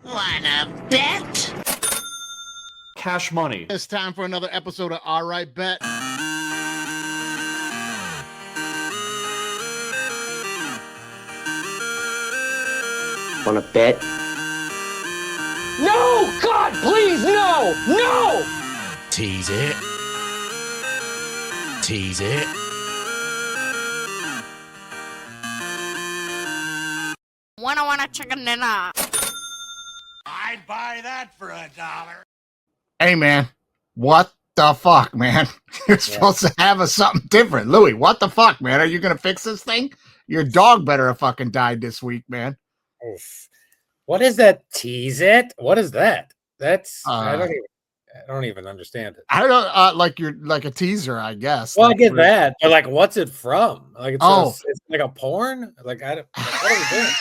Wanna bet? Cash money. It's time for another episode of All Right Bet. Wanna bet? No! God, please, no! No! Tease it. Tease it. Wanna chicken dinner. I'd buy that for $1. Hey, man. What the fuck, man? You're supposed to have something different. Louis, what the fuck, man? Are you going to fix this thing? Your dog better have fucking died this week, man. Oof. What is that? Tease it? What is that? That's I don't even understand it. I don't like you're like a teaser, I guess. Well, like, I get that, but like, what's it from? Like, it's it's like a porn. Like, I don't. Like, what are we doing?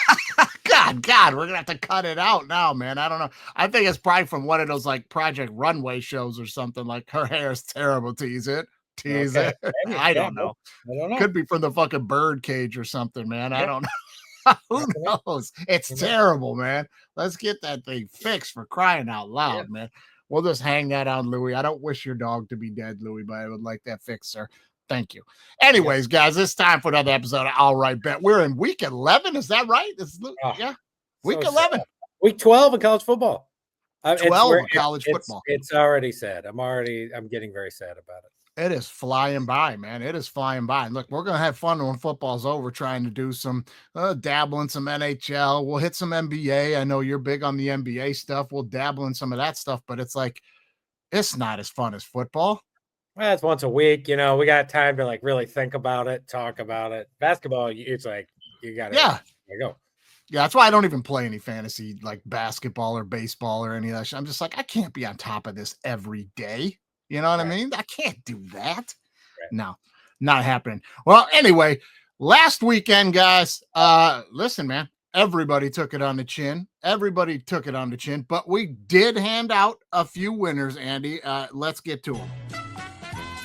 God, we're gonna have to cut it out now, man. I don't know. I think it's probably from one of those like Project Runway shows or something. Like her hair is terrible. Tease it. Okay. Maybe. I don't know. I don't know. Could be from the fucking bird cage or something, man. I don't know. Who knows? It's terrible, man. Let's get that thing fixed for crying out loud, man. We'll just hang that on, Louis. I don't wish your dog to be dead, Louis, but I would like that fixed, sir. Thank you. Anyways, guys, it's time for another episode of All Right Bet. We're in week 11. Is that right? Yeah. Week 11. Week 12 in college football. 12 in college football. It's already sad. I'm getting very sad about it. It is flying by, man. It is flying by. Look, we're going to have fun when football's over, trying to do some dabble in some NHL. We'll hit some NBA. I know you're big on the NBA stuff. We'll dabble in some of that stuff, but it's like, it's not as fun as football. Well, it's once a week. You know, we got time to like really think about it, talk about it. Basketball, it's like, you got to go. Yeah, that's why I don't even play any fantasy like basketball or baseball or any of that shit. I'm just like, I can't be on top of this every day. You know what I mean? I can't do that. Right. No, not happening. Well, anyway, last weekend, guys, listen, man, everybody took it on the chin. Everybody took it on the chin, but we did hand out a few winners, Andy. Let's get to them.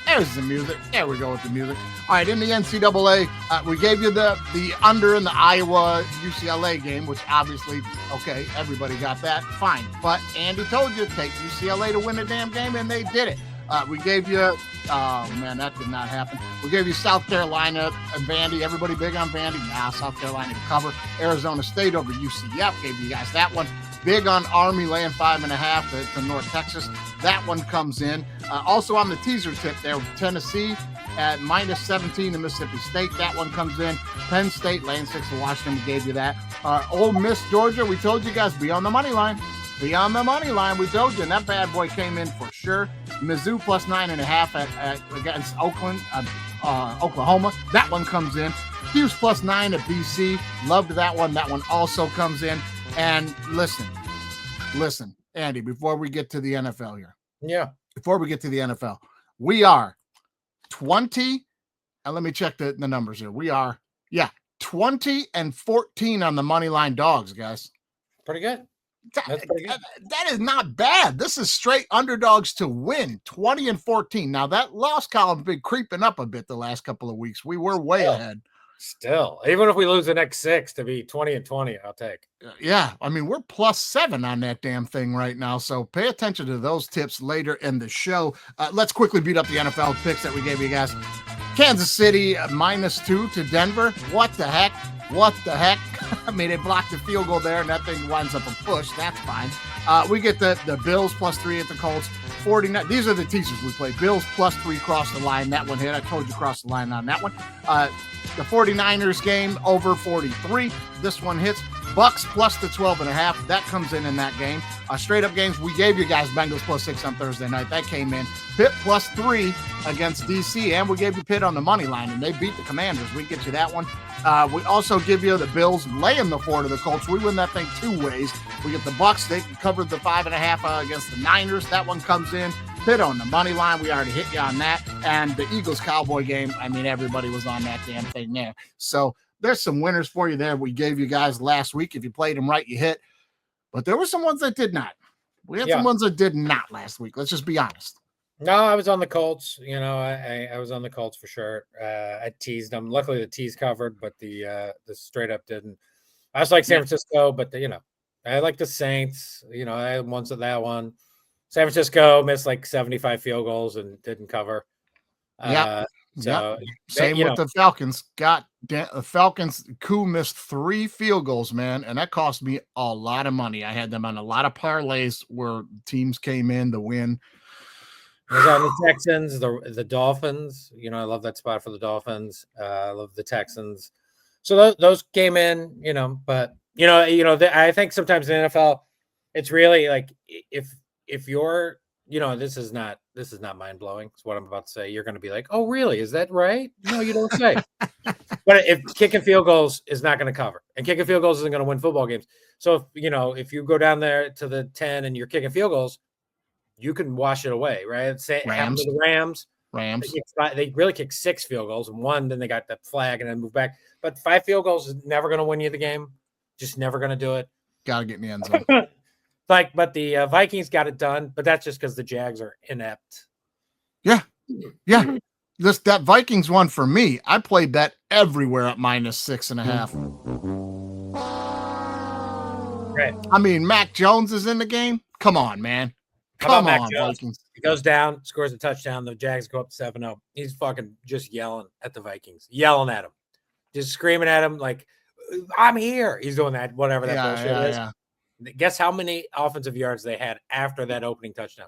There's the music. There we go with the music. All right, in the NCAA, we gave you the under in the Iowa UCLA game, which obviously, okay, everybody got that. Fine. But Andy told you to take UCLA to win the damn game, and they did it. We gave you, oh man, that did not happen. We gave you South Carolina and Vandy. Everybody big on Vandy? Nah, South Carolina to cover. Arizona State over UCF. Gave you guys that one. Big on Army laying 5.5 to North Texas. That one comes in. Also on the teaser tip there, Tennessee at -17 to Mississippi State. That one comes in. Penn State laying 6 to Washington. We gave you that. Ole Miss, Georgia. We told you guys, be on the money line. Be on the money line. We told you, and that bad boy came in for sure. Mizzou plus 9.5 against Oklahoma. That one comes in. Hughes plus 9 at BC. Loved that one. That one also comes in. And listen, Andy, before we get to the NFL here. Yeah. Before we get to the NFL, we are 20, and let me check the numbers here. We are, 20-14 on the money line dogs, guys. Pretty good. That's pretty good. That is not bad. This is straight underdogs to win, 20-14. Now, that loss column's been creeping up a bit the last couple of weeks. We were way ahead. Still, even if we lose the next 6 to be 20-20, I'll take. Yeah, I mean, we're +7 on that damn thing right now. So pay attention to those tips later in the show. Let's quickly beat up the NFL picks that we gave you guys. Kansas City -2 to Denver. What the heck? I mean, they blocked the field goal there, and that thing winds up a push. That's fine. We get the Bills +3 at the Colts. 49. These are the teasers we played. Bills +3 cross the line. That one hit. I told you cross the line on that one. The 49ers game over 43. This one hits. Bucks plus the 12.5. That comes in that game. Straight up games, we gave you guys Bengals +6 on Thursday night. That came in. Pitt +3 against DC, and we gave you Pitt on the money line, and they beat the Commanders. We get you that one. We also give you the Bills laying the 4 to the Colts. We win that thing 2 ways. We get the Bucks. They covered the 5.5 against the Niners. That one comes in. Pitt on the money line. We already hit you on that. And the Eagles-Cowboy game, I mean, everybody was on that damn thing there. So there's some winners for you there. We gave you guys last week. If you played them right, you hit. But there were some ones that did not. We had some ones that did not last week. Let's just be honest. No, I was on the Colts. You know, I was on the Colts for sure. I teased them. Luckily, the tease covered, but the straight up didn't. I was like San Francisco, but I like the Saints. You know, I had ones at that one. San Francisco missed like 75 field goals and didn't cover. Yeah. So Same with the Falcons. The Falcons. Koo missed 3 field goals, man, and that cost me a lot of money. I had them on a lot of parlays where teams came in to win. I was on the Texans, the Dolphins. You know, I love that spot for the Dolphins. I love the Texans. So those came in. You know, but I think sometimes in the NFL, it's really like if you're, this is not mind blowing. It's what I'm about to say. You're going to be like, oh, really? Is that right? No, you don't say. But if kicking field goals is not going to cover, and kicking field goals isn't going to win football games. So if you go down there to the 10 and you're kicking field goals, you can wash it away, right? Say happened to the Rams. They really kicked 6 field goals and 1, then they got that flag and then moved back. But 5 field goals is never going to win you the game. Just never going to do it. Got to get in the end zone. But the Vikings got it done, but that's just because the Jags are inept. Yeah. That Vikings one for me, I played that everywhere at -6.5. Right. I mean, Mac Jones is in the game. Come on, man. Come on, Vikings. He goes down, scores a touchdown. The Jags go up 7-0. He's fucking just yelling at the Vikings, yelling at him, just screaming at him like, I'm here. He's doing that, whatever that bullshit is. Yeah. Guess how many offensive yards they had after that opening touchdown?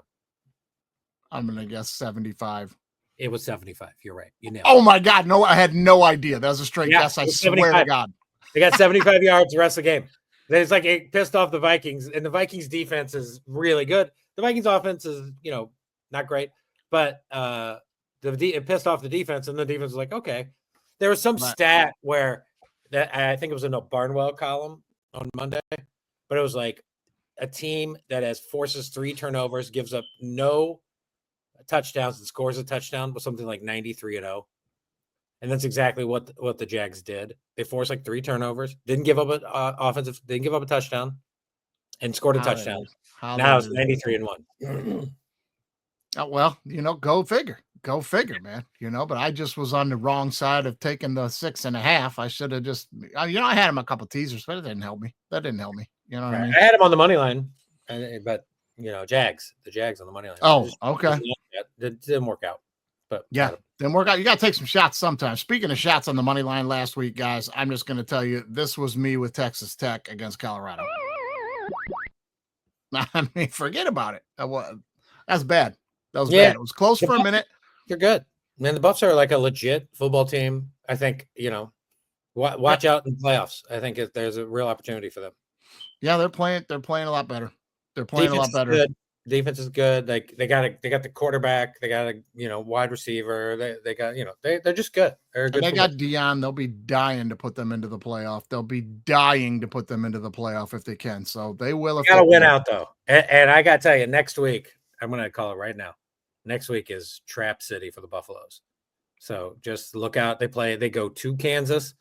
I'm going to guess 75. It was 75. You're right. You nailed it. Oh, my God. No, I had no idea. That was a straight guess. I swear to God. They got 75 yards the rest of the game. It's like it pissed off the Vikings, and the Vikings defense is really good. The Vikings offense is, not great, but it pissed off the defense, and the defense was like, okay. There was some stat where that I think it was in a Barnwell column on Monday, but it was like a team that forces 3 turnovers, gives up no touchdowns and scores a touchdown with something like 93-0. And that's exactly what the Jags did. They forced like 3 turnovers, didn't give up didn't give up a touchdown, and scored a touchdown. Now it's 93-1. Oh, well, go figure. Go figure, man. But I just was on the wrong side of taking the 6.5. I should have just, I had him a couple teasers, but it didn't help me. That didn't help me. You know what I mean? I had him on the money line, but the Jags on the money line. Oh, okay. It didn't work out. But yeah, didn't work out. You got to take some shots sometimes. Speaking of shots on the money line last week, guys, I'm just going to tell you, this was me with Texas Tech against Colorado. I mean, forget about it. That's bad. That was bad. It was close for a minute. They're good. Man, the Buffs are like a legit football team. I think, watch out in the playoffs. I think there's a real opportunity for them. Yeah, they're playing a lot better. They're playing a lot better. Good. Defense is good. Like they got the quarterback, they got a wide receiver. They got they're just good. They're good. They got Deion. They'll be dying to put them into the playoff. They'll be dying to put them into the playoff if they can. So they will. Got to win out though. And I got to tell you, next week I'm going to call it right now. Next week is Trap City for the Buffaloes. So just look out. They go to Kansas.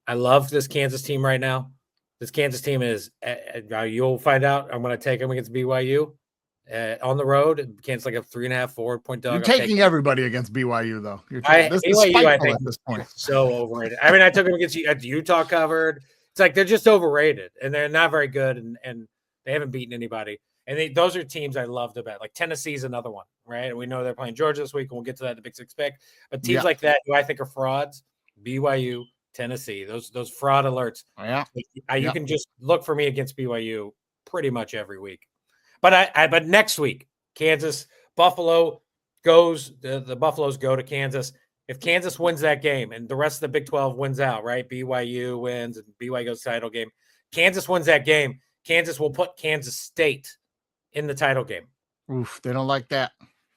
I love this Kansas team right now. This Kansas team is, you'll find out. I'm going to take them against BYU on the road. Kansas like a 3.5, 4-point dog. You're taking everybody against BYU though. BYU, I think, at this point, so overrated. I mean, I took them against Utah covered. It's like they're just overrated and they're not very good and they haven't beaten anybody. And those are teams I love to bet. Like Tennessee's another one, right? And we know they're playing Georgia this week, and we'll get to that in the Big Six pick. But teams like that, who I think are frauds, BYU, Tennessee, those fraud alerts. Oh, yeah. You can just look for me against BYU pretty much every week. But but next week, Kansas, Buffalo goes. The Buffaloes go to Kansas. If Kansas wins that game, and the rest of the Big 12 wins out, right? BYU wins, and BYU goes title game. Kansas wins that game. Kansas will put Kansas State in the title game. Oof, they don't like that.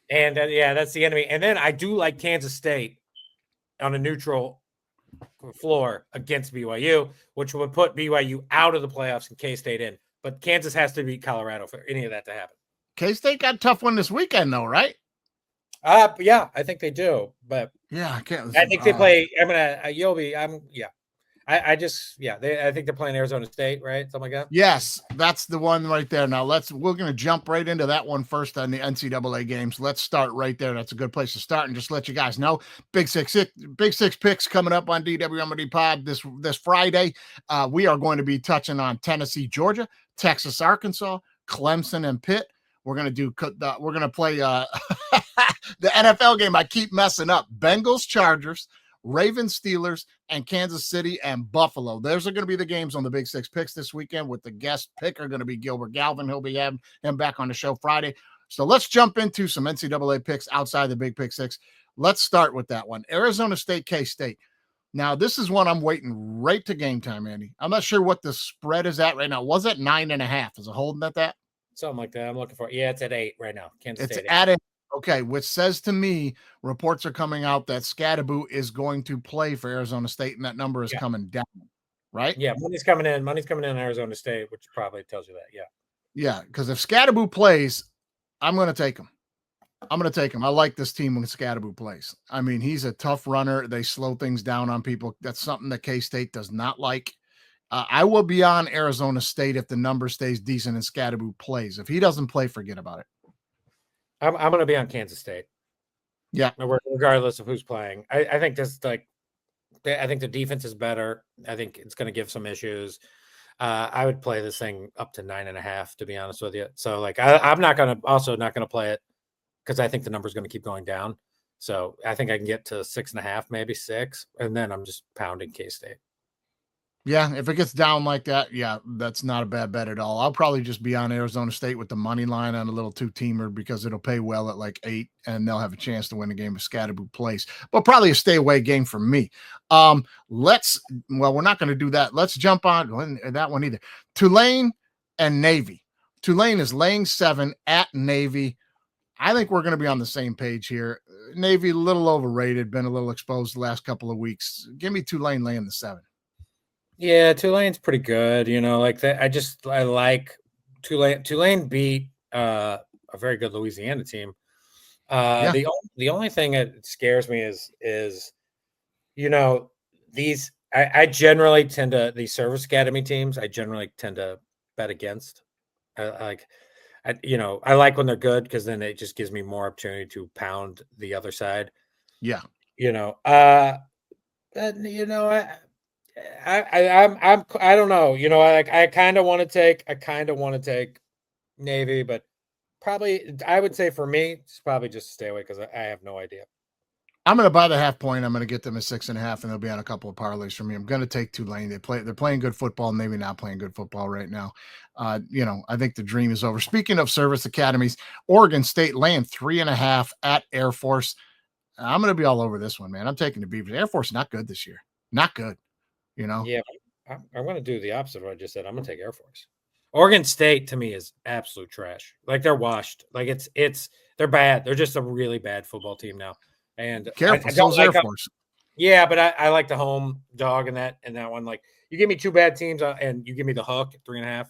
And that's the enemy. And then I do like Kansas State on a neutral floor against BYU, which would put BYU out of the playoffs and K-State in. But Kansas has to beat Colorado for any of that to happen. K-State got a tough one this weekend, though, right? Yeah, I think they do. But yeah, I think they play. I think they're playing Arizona State, right? Something like that. Yes, that's the one right there. Now we're going to jump right into that one first on the NCAA games. Let's start right there. That's a good place to start, and just let you guys know, Big Six picks coming up on DWMOD Pod this Friday. We are going to be touching on Tennessee, Georgia, Texas, Arkansas, Clemson, and Pitt. We're gonna play the NFL game. I keep messing up. Bengals, Chargers, Ravens, Steelers, and Kansas City and Buffalo. Those are going to be the games on the Big Six Picks this weekend. With the guest picker going to be Gilbert Galvin. He'll be having him back on the show Friday. So let's jump into some NCAA picks outside the Big Pick Six. Let's start with that one. Arizona State, K-State. Now, this is one I'm waiting right to game time, Andy. I'm not sure what the spread is at right now. Was it 9.5? Is it holding at that? Something like that. I'm looking for it. Yeah, it's at 8 right now. Kansas It's State. at it. Okay, which says to me, reports are coming out that Scadaboo is going to play for Arizona State, and that number is coming down, right? Yeah, money's coming in. Money's coming in Arizona State, which probably tells you that. Yeah. Yeah, because if Scadaboo plays, I'm going to take him. I'm going to take him. I like this team when Scadaboo plays. I mean, he's a tough runner. They slow things down on people. That's something that K-State does not like. I will be on Arizona State if the number stays decent and Scadaboo plays. If he doesn't play, forget about it. I'm going to be on Kansas State. Yeah. Regardless of who's playing. I think this, like, I think the defense is better. I think it's going to give some issues. I would play this thing up to 9.5, to be honest with you. So, like, I'm not going to play it because I think the number is going to keep going down. So I think I can get to 6.5, maybe 6, and then I'm just pounding K-State. Yeah, if it gets down like that, yeah, that's not a bad bet at all. I'll probably just be on Arizona State with the money line on a little two-teamer because it'll pay well at like 8, and they'll have a chance to win the game if Scadaboo plays. But probably a stay-away game for me. We're not going to do that. Let's jump on that one either. Tulane and Navy. Tulane is laying 7 at Navy. I think we're going to be on the same page here. Navy, a little overrated, been a little exposed the last couple of weeks. Give me Tulane laying the 7. Yeah, Tulane's pretty good. You know, like that. I like Tulane. Tulane beat a very good Louisiana team. The only thing that scares me is you know, I generally tend to, these service academy teams, I generally tend to bet against. I like when they're good because then it just gives me more opportunity to pound the other side. Yeah. I don't know. You know, I kind of want to take Navy, but probably I would say for me, it's probably just stay away because I have no idea. I'm going to buy the half point. I'm going to get them at 6.5, and they'll be on a couple of parlays for me. I'm going to take Tulane. They're playing good football, maybe not playing good football right now. I think the dream is over. Speaking of service academies, Oregon State laying 3.5 at Air Force. I'm going to be all over this one, man. I'm taking the Beavers. Air Force not good this year. Not good. You know? Yeah, I'm going to do the opposite of what I just said. I'm going to take Air Force. Oregon State to me is absolute trash. Like they're washed. Like they're bad. They're just a really bad football team now. And careful, I don't Air like Force. Yeah, but I like the home dog in that one. Like you give me 2 bad teams and you give me the hook at 3.5.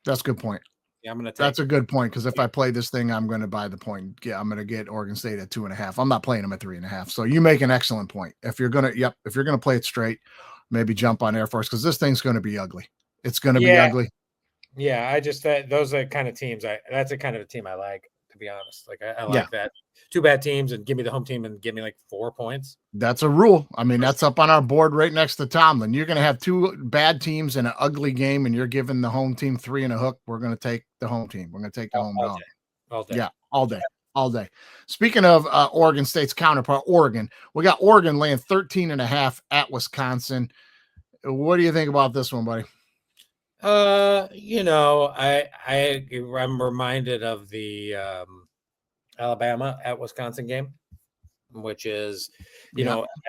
That's a good point. Yeah, I'm going to take. That's a good point because if I play this thing, I'm going to buy the point. Yeah, I'm going to get Oregon State at 2.5. I'm not playing them at 3.5. So you make an excellent point. If you're going to play it straight, maybe jump on Air Force because this thing's going to be ugly. It's going to be ugly. Yeah, those are kind of teams. That's the kind of a team I like, to be honest. Like I like that. 2 bad teams and give me the home team and give me like 4 points. That's a rule. I mean, that's up on our board right next to Tomlin. You're going to have 2 bad teams in an ugly game, and you're giving the home team 3 and a hook. We're going to take the home team. We're going to take the home dog. All day. Yeah, all day. Speaking of Oregon State's counterpart, Oregon, we got Oregon laying 13.5 at Wisconsin. What do you think about this one, buddy? I'm reminded of the Alabama at Wisconsin game, which is,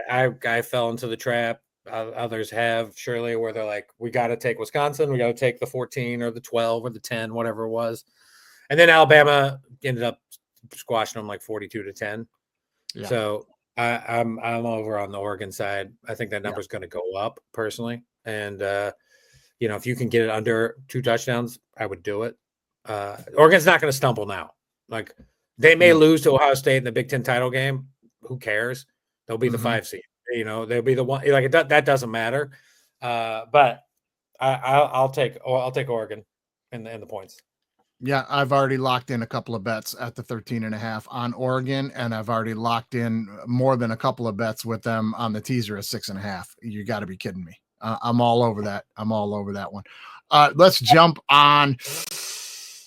I fell into the trap. Others have surely where they're like, we got to take Wisconsin. We got to take the 14 or the 12 or the 10, whatever it was. And then Alabama ended up squashing them like 42-10. Yeah. So I'm over on the Oregon side. I think that number is going to go up personally. And, if you can get it under 2 touchdowns, I would do it. Oregon's not going to stumble now. Like they may lose to Ohio State in the Big Ten title game. Who cares? They'll be the 5 seed. They'll be the one. Like that doesn't matter. But I'll take Oregon in the points. Yeah, I've already locked in a couple of bets at the 13.5 on Oregon, and I've already locked in more than a couple of bets with them on the teaser at 6.5. You got to be kidding me. I'm all over that. I'm all over that one. Let's jump on.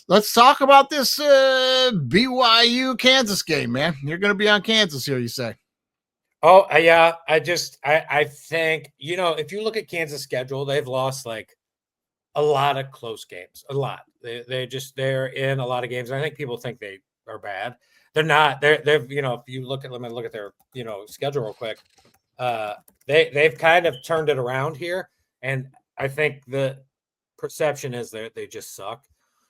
Let's talk about this BYU Kansas game, man. You're going to be on Kansas here, you say? Oh, yeah. I think, if you look at Kansas' schedule, they've lost like a lot of close games, a lot. They're in a lot of games. I think people think they are bad. They're not. They've if you let me look at their schedule real quick. They've kind of turned it around here, and I think the perception is that they just suck,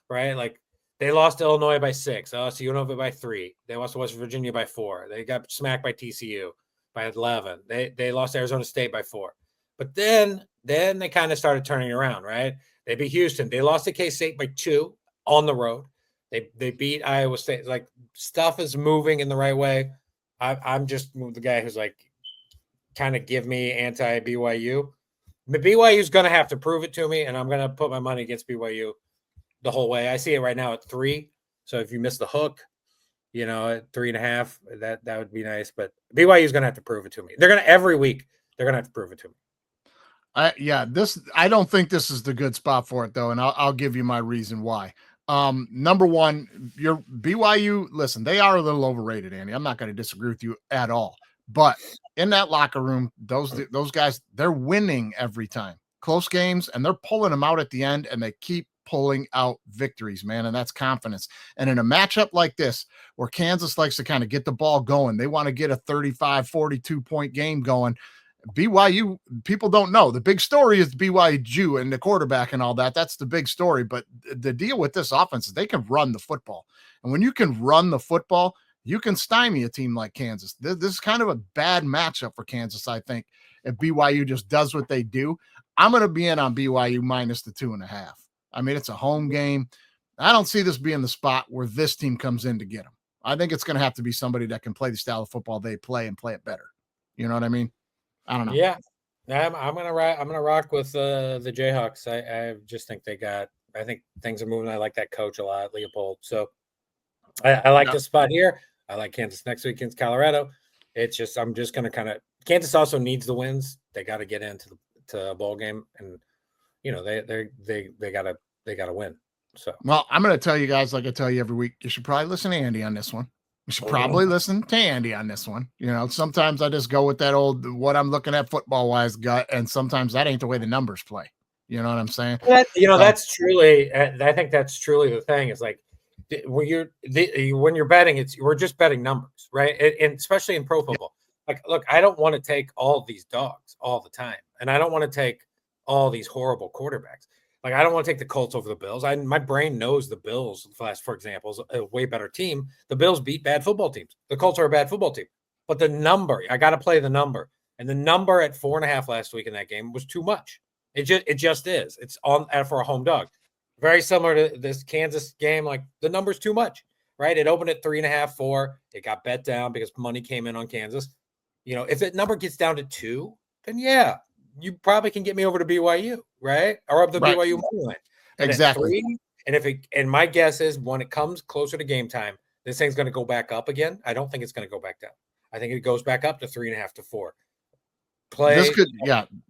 right? Like they lost to Illinois by 6, they lost to UNLV by 3, they lost to West Virginia by 4, they got smacked by TCU by 11, they lost to Arizona State by 4, but then they kind of started turning around, right? They beat Houston, they lost to K-State by 2 on the road, they beat Iowa State. Like stuff is moving in the right way. I'm just the guy who's like, kind of give me anti-BYU. BYU is going to have to prove it to me, and I'm going to put my money against BYU the whole way. I see it right now at 3. So if you miss the hook, at 3.5, that would be nice. But BYU is going to have to prove it to me. They're going to every week. They're going to have to prove it to me. I don't think this is the good spot for it though, and I'll give you my reason why. Number one, your BYU. Listen, they are a little overrated, Andy. I'm not going to disagree with you at all. But in that locker room, those guys, they're winning every time. Close games, and they're pulling them out at the end, and they keep pulling out victories, man, and that's confidence. And in a matchup like this, where Kansas likes to kind of get the ball going, they want to get a 35, 42-point game going. BYU, people don't know. The big story is BYU and the quarterback and all that. That's the big story. But the deal with this offense is they can run the football. And when you can run the football, you can stymie a team like Kansas. This is kind of a bad matchup for Kansas, I think, if BYU just does what they do. I'm going to be in on BYU minus the 2.5. I mean, it's a home game. I don't see this being the spot where this team comes in to get them. I think it's going to have to be somebody that can play the style of football they play and play it better. You know what I mean? I don't know. Yeah, I'm gonna rock with the Jayhawks. I just think I think things are moving. I like that coach a lot, Leopold. So I like this spot here. I like Kansas next week against Colorado. It's just I'm just gonna kind of Kansas also needs the wins. They got to get into a bowl game, and they gotta win. So well, I'm gonna tell you guys, like I tell you every week, you should probably listen to Andy on this one. You should probably listen to Andy on this one. Sometimes I just go with that old what I'm looking at football wise gut, and sometimes that ain't the way the numbers play. You know what I'm saying? That's truly. I think that's truly the thing. Is like when you're betting, we're just betting numbers, right? And especially in pro football. Like, look, I don't want to take all these dogs all the time, and I don't want to take all these horrible quarterbacks. Like, I don't want to take the Colts over the Bills. My brain knows the Bills, for example, is a way better team. The Bills beat bad football teams. The Colts are a bad football team. But the number, I got to play the number. And the number at 4.5 last week in that game was too much. It just is. It's on for a home dog. Very similar to this Kansas game. Like, the number's too much, right? It opened at 3.5, 4. It got bet down because money came in on Kansas. If that number gets down to 2, then yeah, you probably can get me over to BYU, right? Or up the BYU money line. Exactly. 3, and my guess is when it comes closer to game time, this thing's going to go back up again. I don't think it's going to go back down. I think it goes back up to 3.5 to 4.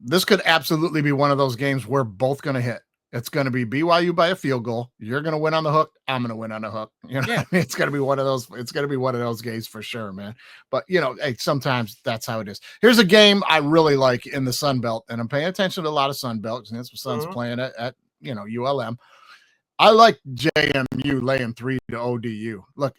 This could absolutely be one of those games we're both going to hit. It's going to be BYU by a field goal. You're going to win on the hook. I'm going to win on the hook. It's going to be one of those. It's going to be one of those games for sure, man. But hey, sometimes that's how it is. Here's a game I really like in the Sun Belt, and I'm paying attention to a lot of Sun Belts, and it's my son's playing at ULM. I like JMU laying 3 to ODU. Look,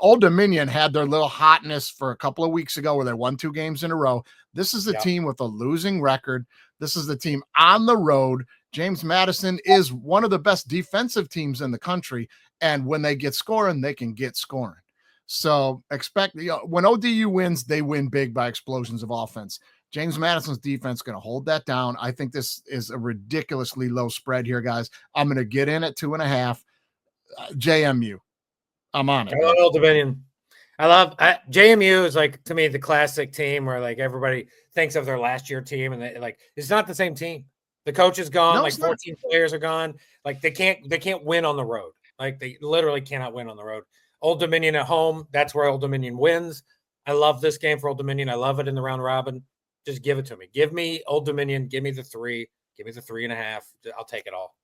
Old Dominion had their little hotness for a couple of weeks ago where they won 2 games in a row. This is a team with a losing record. This is the team on the road. James Madison is one of the best defensive teams in the country. And when they get scoring, they can get scoring. So expect, when ODU wins, they win big by explosions of offense. James Madison's defense is going to hold that down. I think this is a ridiculously low spread here, guys. I'm going to get in at 2.5. JMU. I'm on it. I love Old Dominion. JMU is like, to me, the classic team where like everybody thinks of their last year team, and it's not the same team. The coach is gone. No, like 14 players are gone. Like they can't win on the road. Like they literally cannot win on the road. Old Dominion at home. That's where Old Dominion wins. I love this game for Old Dominion. I love it in the round robin. Just give it to me. Give me Old Dominion. Give me the 3. Give me the 3.5. I'll take it all.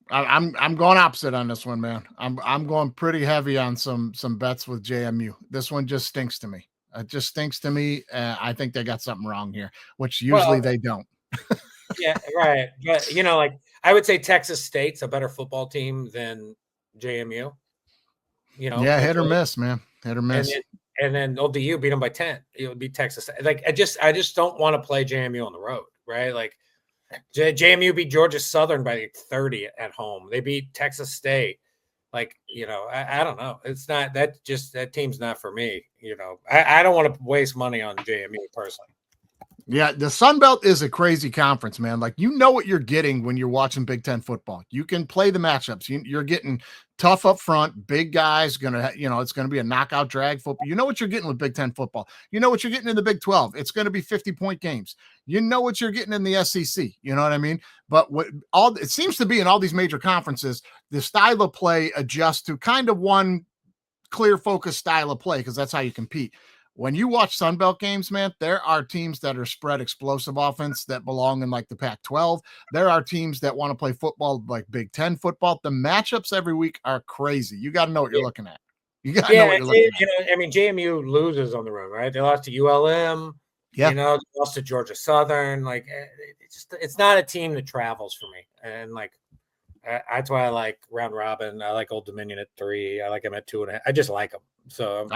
I'm going opposite on this one, man. I'm going pretty heavy on some bets with JMU. This one just stinks to me. It just stinks to me. I think they got something wrong here, which usually they don't. Yeah, right. But like I would say Texas State's a better football team than JMU. Yeah, hit or miss, man. Hit or miss. And then ODU beat them by 10. It would be Texas. Like I just don't want to play JMU on the road, right? Like JMU beat Georgia Southern by like 30 at home. They beat Texas State. Like, I don't know. It's not that team's not for me. I don't want to waste money on JMU personally. Yeah, the Sun Belt is a crazy conference, man. Like, you know what you're getting when you're watching Big Ten football. You can play the matchups. You're getting tough up front, big guys. It's going to be a knockout drag football. You know what you're getting with Big Ten football. You know what you're getting in the Big 12. It's going to be 50-point games. You know what you're getting in the SEC. You know what I mean? But it seems to be in all these major conferences, the style of play adjusts to kind of one clear focus style of play because that's how you compete. When you watch Sunbelt games, man, there are teams that are spread explosive offense that belong in like the Pac-12. There are teams that want to play football like Big Ten football. The matchups every week are crazy. You got to know what you're looking at. You got to know what you're looking at. I mean, JMU loses on the road, right? They lost to ULM. Yeah. They lost to Georgia Southern. Like, it's not a team that travels for me. And like, that's why I like round robin. I like Old Dominion at 3. I like them at 2.5. I just like them. So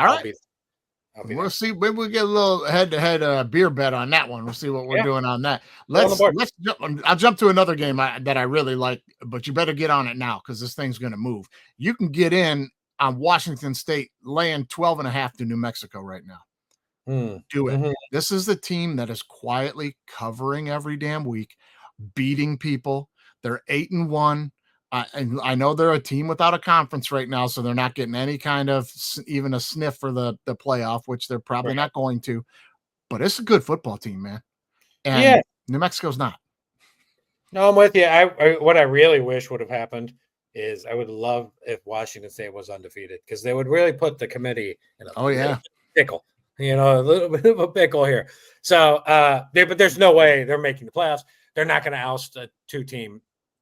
We'll see. Maybe we'll get a little head-to-head beer bet on that one. We'll see what we're doing on that. I'll jump to another game that I really like, but you better get on it now because this thing's going to move. You can get in on Washington State laying 12.5 to New Mexico right now. Do it. Mm-hmm. This is the team that is quietly covering every damn week, beating people. They're 8-1. And I know they're a team without a conference right now, so they're not getting any kind of even a sniff for the playoff, which they're probably not going to. But it's a good football team, man. And New Mexico's not. No, I'm with you. What I really wish would have happened is I would love if Washington State was undefeated because they would really put the committee in a pickle. A little bit of a pickle here. So, but there's no way they're making the playoffs. They're not going to oust a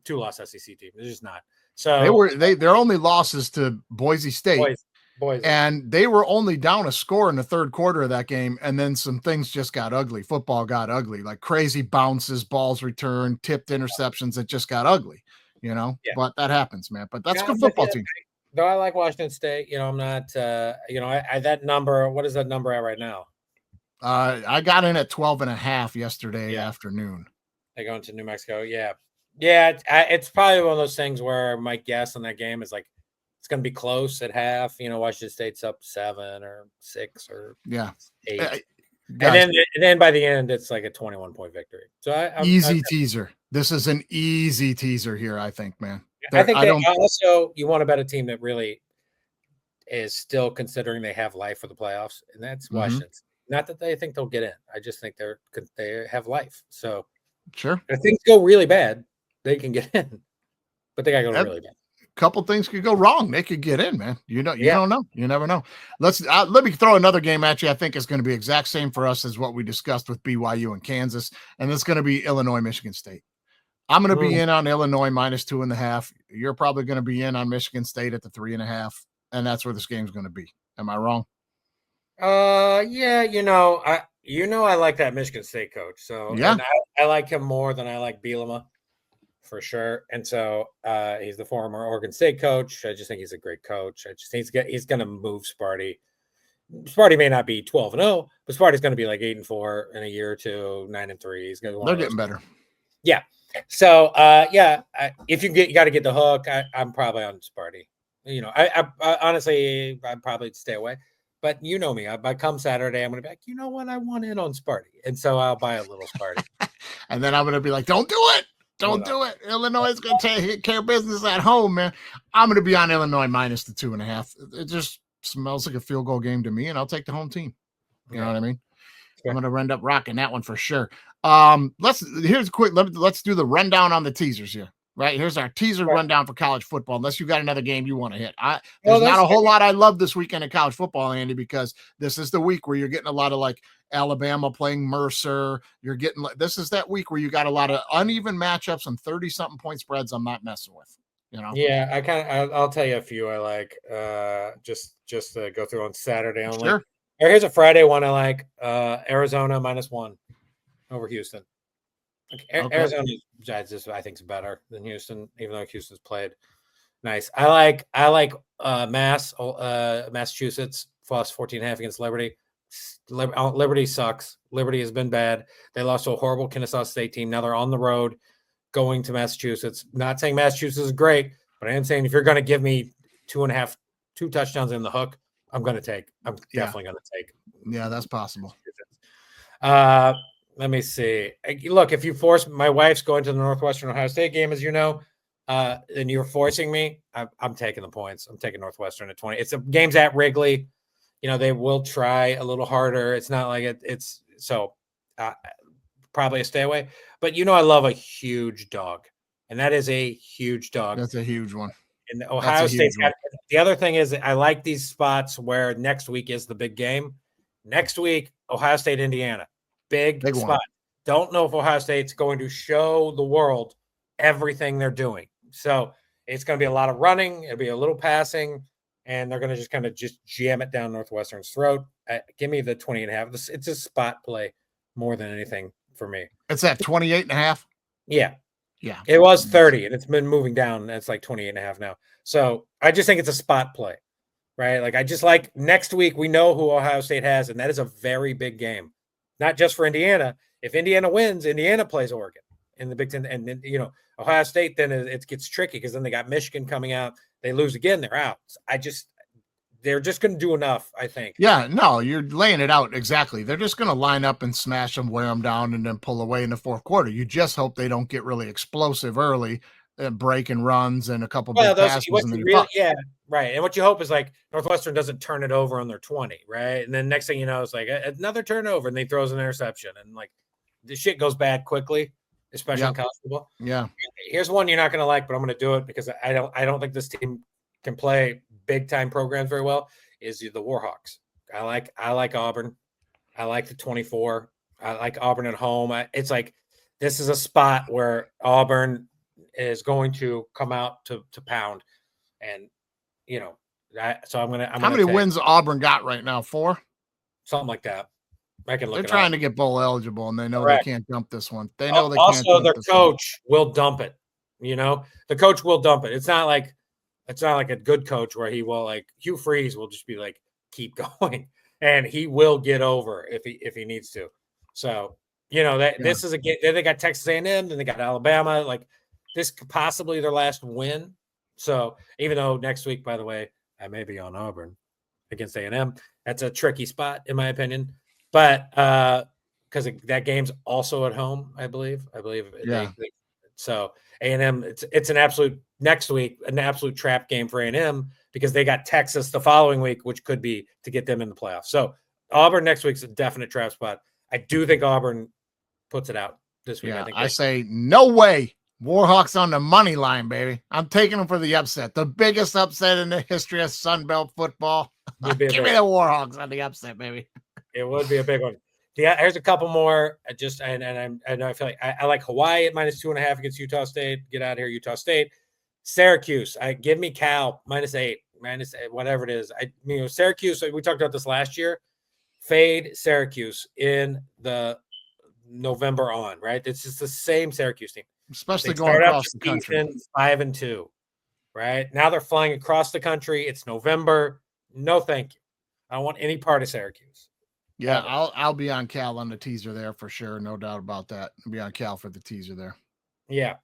two-loss SEC team. They're just not. So their only losses to Boise State. Boise. And they were only down a score in the third quarter of that game, and then some things just got ugly. Football got ugly, like crazy bounces, balls returned, tipped interceptions. It just got ugly, But that happens, man. But that's a good football team. Though I like Washington State, I'm not. I that number. What is that number at right now? I got in at 12.5 yesterday afternoon. They go into New Mexico. Yeah. It's probably one of those things where my guess on that game is like it's going to be close at half. Washington State's up 7 or 6 or 8, and then by the end it's like a 21-point victory. So easy teaser. This is an easy teaser here, I think, man. I think also you want to bet a team that really is still considering they have life for the playoffs, and that's Washington. Not that they think they'll get in. I just think they have life. So sure, if things go really bad, they can get in, but they got to go really bad. A couple things could go wrong. They could get in, man. You don't know. You never know. Let me throw another game at you. I think it's going to be exact same for us as what we discussed with BYU and Kansas, and it's going to be Illinois, Michigan State. I'm going to be in on Illinois minus 2.5. You're probably going to be in on Michigan State at the 3.5, and that's where this game's going to be. Am I wrong? Yeah. I like that Michigan State coach. So I like him more than I like Bielema. For sure. And so he's the former Oregon State coach. I just think he's a great coach. I just think he's going to move Sparty. Sparty may not be 12-0, but Sparty's going to be like 8-4 in a year or two, 9-3. He's going to. They're getting better. Yeah. So if you got to get the hook, I'm probably on Sparty. I honestly I'd probably stay away. But you know me. By come Saturday, I'm going to be like, you know what? I want in on Sparty, and so I'll buy a little Sparty. And then I'm going to be like, don't do it. Don't do it. Illinois is going to take care of business at home, man. I'm going to be on Illinois minus the 2.5. It just smells like a field goal game to me, and I'll take the home team. You know what I mean? I'm going to end up rocking that one for sure. Let's do the rundown on the teasers here. Right, here's our teaser rundown for college football. Unless you got another game you want to hit, there's not a whole lot I love this weekend in college football, Andy, because this is the week where you're getting a lot of like Alabama playing Mercer. This is that week where you got a lot of uneven matchups and 30-something point spreads. I'm not messing with. You know. Yeah, I'll tell you a few I like. Just to go through on Saturday only. Sure. Or here's a Friday one I like. Arizona -1 over Houston. Okay. Arizona, I think is better than Houston, even though Houston's played nice. I like Massachusetts plus 14.5 against Liberty. Liberty sucks. Liberty has been bad. They lost to a horrible Kennesaw State team. Now they're on the road going to Massachusetts. Not saying Massachusetts is great, but I am saying if you're going to give me 2 touchdowns in the hook, I'm definitely going to take. Yeah, that's possible. Let me see. Look, if you force my wife's going to the Northwestern Ohio State game, as you know, and you're forcing me, I'm taking the points. I'm taking Northwestern at 20. It's a game's at Wrigley. They will try a little harder. It's not like it's so probably a stay away. But I love a huge dog, and that is a huge dog. That's a huge one. And Ohio State's got, the other thing is I like these spots where next week is the big game. Next week, Ohio State, Indiana, big spot. One. Don't know if Ohio State's going to show the world everything they're doing. So it's going to be a lot of running. It'll be a little passing. And they're going to just kind of jam it down Northwestern's throat. Give me the 20.5. It's a spot play more than anything for me. It's at 28.5. Yeah. Yeah. It was 30 and it's been moving down. And it's like 28.5 now. So I just think it's a spot play, right? Like I just like next week, we know who Ohio State has, and that is a very big game, not just for Indiana. If Indiana wins, Indiana plays Oregon in the Big Ten. And then, Ohio State, then it gets tricky because then they got Michigan coming out. They lose again, they're out. They're just going to do enough, I think. Yeah, no, you're laying it out exactly. They're just going to line up and smash them, wear them down, and then pull away in the fourth quarter. You just hope they don't get really explosive early, breaking runs and a couple big passes. Yeah, right. And what you hope is like Northwestern doesn't turn it over on their 20, right? And then next thing you know, it's like another turnover, and they throws an interception, and like the shit goes bad quickly, especially in college football. Yeah. Here's one you're not going to like, but I'm going to do it because I don't think this team can play big time programs very well. Is the Warhawks. I like Auburn. I like the 24. I like Auburn at home. It's like this is a spot where Auburn is going to come out to pound, and so I'm gonna. How many wins Auburn got right now? 4, something like that. I can look. They're trying to get bowl eligible, and they know they can't dump this one. They know they also can't. Their coach will dump it. The coach will dump it. It's not like a good coach where he will like Hugh Freeze will just be like keep going, and he will get over if he needs to. So this is a game. Then they got Texas A&M, then they got Alabama. Like this could possibly their last win. So even though next week, by the way, I may be on Auburn against A&M, that's a tricky spot in my opinion. But because that game's also at home, I believe. Yeah. So A&M, it's an absolute next week, an absolute trap game for A&M because they got Texas the following week, which could be to get them in the playoffs. So Auburn next week's a definite trap spot. I do think Auburn puts it out this week. Yeah, I say no way. Warhawks on the money line, baby. I'm taking them for the upset, the biggest upset in the history of Sun Belt football. Give me the Warhawks on the upset, baby. It would be a big one. Yeah, here's a couple more. I feel like I like Hawaii at -2.5 against Utah State. Get out of here, Utah State. Syracuse. Give me Cal -8, whatever it is. Syracuse. We talked about this last year. Fade Syracuse in the November on, right? It's just the same Syracuse team, especially going across the country. 5-2, right? Now they're flying across the country. It's November. No, thank you. I don't want any part of Syracuse. Yeah, I'll be on Cal on the teaser there for sure. No doubt about that. I'll be on Cal for the teaser there. Yeah.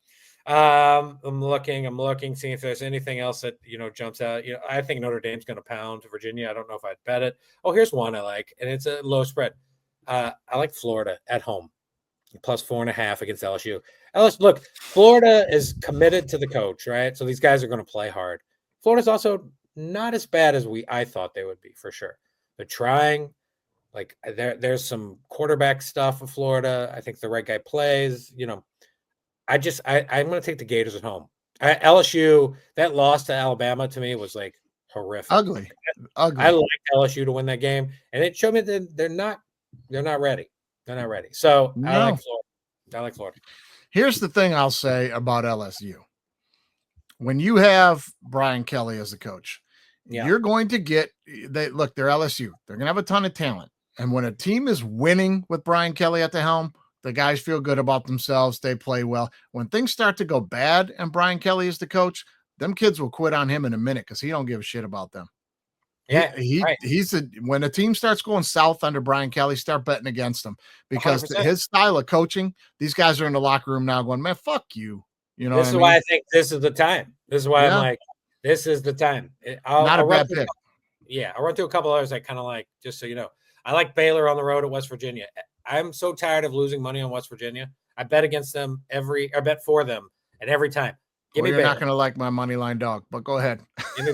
I'm looking, seeing if there's anything else that, jumps out. I think Notre Dame's going to pound Virginia. I don't know if I'd bet it. Oh, here's one I like, and it's a low spread. I like Florida at home, +4.5 against LSU. Look, Florida is committed to the coach, right? So these guys are going to play hard. Florida's also not as bad as I thought they would be, for sure. They're trying. Like there's some quarterback stuff in Florida. I think the right guy plays. I'm going to take the Gators at home. LSU, that loss to Alabama to me was like horrific. Ugly. I like LSU to win that game, and it showed me that they're not ready. They're not ready. So no. I like Florida. Here's the thing I'll say about LSU. when you have Brian Kelly as a coach, Yeah. you're going to get they're LSU. They're going to have a ton of talent. And when a team is winning with Brian Kelly at the helm, the guys feel good about themselves. They play well. When things start to go bad and Brian Kelly is the coach, them kids will quit on him in a minute because he don't give a shit about them. Yeah, When a team starts going south under Brian Kelly, start betting against him because 100%. his style of coaching, these guys are in the locker room now going, man, fuck you. You know, this is why I think this is the time. This is why I'm like, this is the time. Not a bad pick. I'll run through a couple others I kind of like, just so you know. I like Baylor on the road at West Virginia. I'm so tired of losing money on West Virginia. I bet against them I bet for them at every time. You're not going to like my money line dog, but go ahead. Give me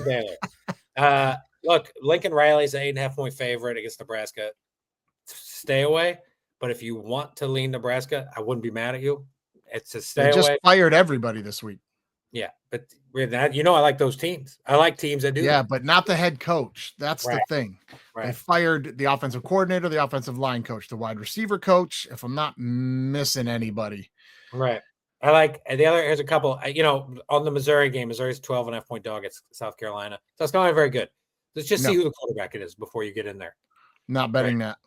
Baylor. Look, Lincoln Riley's an 8.5-point favorite against Nebraska. Stay away. But if you want to lean Nebraska, I wouldn't be mad at you. It's a stay away. They just fired everybody this week. Yeah, but with that, I like those teams. I like teams that do. Yeah, that. but not the head coach. That's the thing. Right. They fired the offensive coordinator, the offensive line coach, the wide receiver coach, if I'm not missing anybody. Right. I like the other. Here's a couple. On the Missouri game, Missouri's 12.5-point dog at South Carolina. So it's not very good. Let's just see who the quarterback it is before you get in there. Not betting that.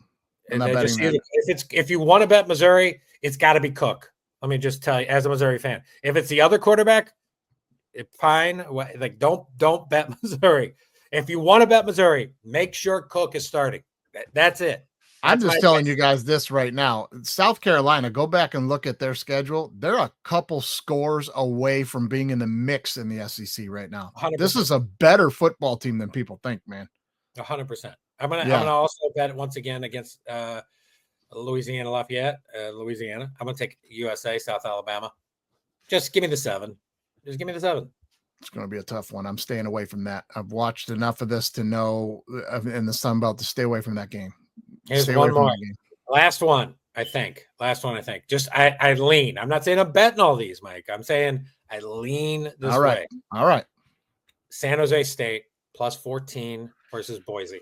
I'm not betting that. If you want to bet Missouri, it's got to be Cook. Let me just tell you, as a Missouri fan, if it's the other quarterback, fine. Like don't bet Missouri. If you want to bet Missouri, make sure Cook is starting. That's it. I'm just telling you guys this right now. South Carolina, go back and look at their schedule. They're a couple scores away from being in the mix in the SEC right now. 100%. This is a better football team than people think, man. 100%. I'm gonna also bet once again against Louisiana Lafayette, Louisiana. I'm gonna take USA, South Alabama. Just give me the 7. Just give me the 7. It's going to be a tough one. I'm staying away from that. I've watched enough of this to know in the Sun Belt to stay away from that game. Here's one more. Last one, I think. Just I lean. I'm not saying I'm betting all these, Mike. I'm saying I lean this way. All right. San Jose State plus 14 versus Boise.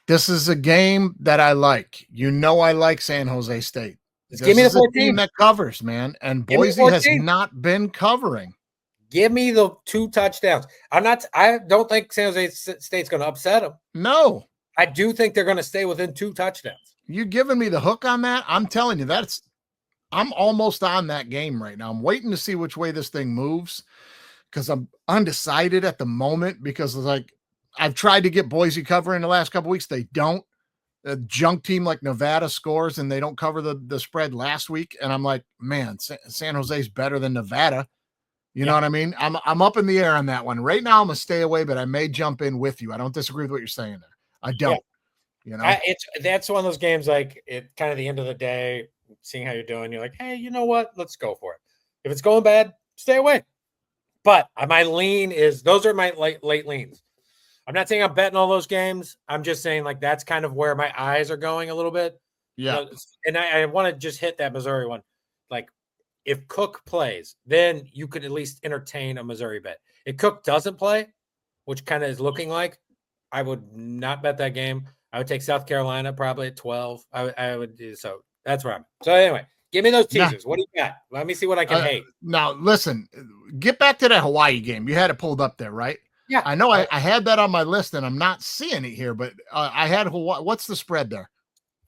This is a game that I like. I like San Jose State. Give me the 14. Team that covers, man. And Boise has not been covering. Give me the 2 touchdowns. I don't think San Jose State's going to upset them. No. I do think they're going to stay within 2 touchdowns. You giving me the hook on that? I'm telling you, I'm almost on that game right now. I'm waiting to see which way this thing moves because I'm undecided at the moment because I've tried to get Boise covering the last couple of weeks. They don't. A junk team like Nevada scores and they don't cover the spread last week. And I'm like, man, San Jose's better than Nevada. You know what I mean? I'm up in the air on that one. Right now, I'm going to stay away, but I may jump in with you. I don't disagree with what you're saying there. I don't. Yeah. That's one of those games like it kind of the end of the day, seeing how you're doing. You're like, hey, you know what? Let's go for it. If it's going bad, stay away. But my lean is those are my late leans. I'm not saying I'm betting all those games. I'm just saying like that's kind of where my eyes are going a little bit. Yeah. And I want to just hit that Missouri one. Like if Cook plays, then you could at least entertain a Missouri bet. If Cook doesn't play, which kind of is looking like, I would not bet that game. I would take South Carolina probably at 12. I would do so. That's where I'm. So anyway, give me those teasers. What do you got? Let me see what I can hate. Now, listen, get back to that Hawaii game. You had it pulled up there, right? Yeah. I know I had that on my list and I'm not seeing it here, but I had Hawaii. What's the spread there?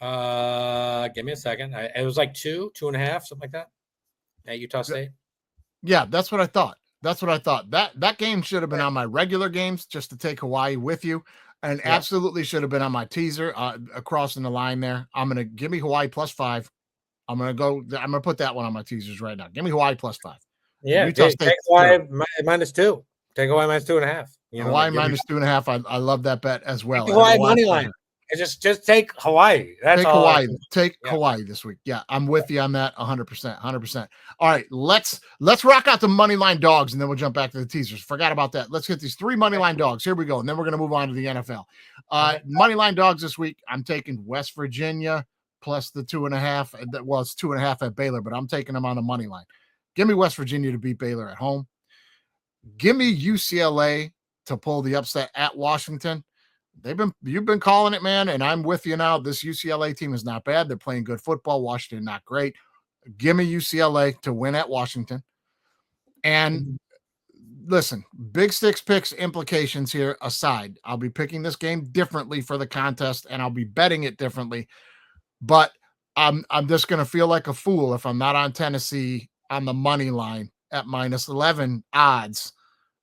Give me a second. It was like 2.5, something like that at Utah State. Yeah, that's what I thought. That game should have been on my regular games just to take Hawaii with you, and absolutely should have been on my teaser crossing the line there. I'm gonna give me Hawaii plus 5. I'm gonna put that one on my teasers right now. Give me Hawaii plus 5. Yeah, take Hawaii minus 2. Take Hawaii minus 2.5. Hawaii minus 2.5. I love that bet as well. Hawaii money line. Just take Hawaii. That's take all. Hawaii. Take Hawaii this week. Yeah, I'm with you on that 100%. All right, let's rock out the money line dogs, and then we'll jump back to the teasers. Forgot about that. Let's get these 3 money line dogs. Here we go, and then we're going to move on to the NFL. Money line dogs this week. I'm taking West Virginia plus the 2.5. Well, it's 2.5 at Baylor, but I'm taking them on the money line. Give me West Virginia to beat Baylor at home. Give me UCLA to pull the upset at Washington. You've been calling it, man, and I'm with you now. This UCLA team is not bad. They're playing good football. Washington, not great. Give me UCLA to win at Washington. And listen, big six picks implications here aside, I'll be picking this game differently for the contest, and I'll be betting it differently. But I'm just going to feel like a fool if I'm not on Tennessee on the money line at minus 11 odds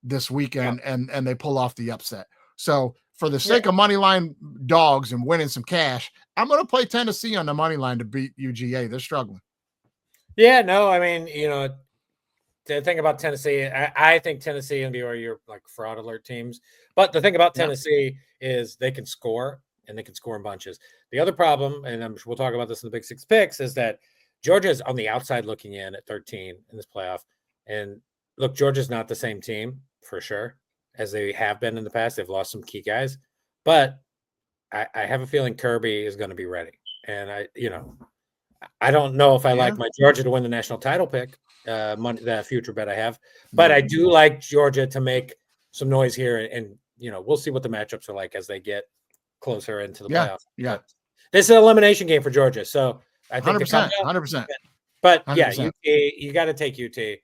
this weekend, and they pull off the upset. So for the sake of money line dogs and winning some cash, I'm going to play Tennessee on the money line to beat UGA. They're struggling. Yeah, no, I mean, the thing about Tennessee, I think Tennessee and BYU are like fraud alert teams. But the thing about Tennessee is they can score, and they can score in bunches. The other problem, and we'll talk about this in the Big Six picks, is that Georgia is on the outside looking in at 13 in this playoff. And look, Georgia's not the same team for sure as they have been in the past. They've lost some key guys, but I have a feeling Kirby is going to be ready. And I don't know if I like my Georgia to win the national title pick, that future bet I have, but I do like Georgia to make some noise here. And we'll see what the matchups are like as they get closer into the playoffs. Yeah. But this is an elimination game for Georgia. So I think 100%. But 100%. yeah, UT, you got to take UT.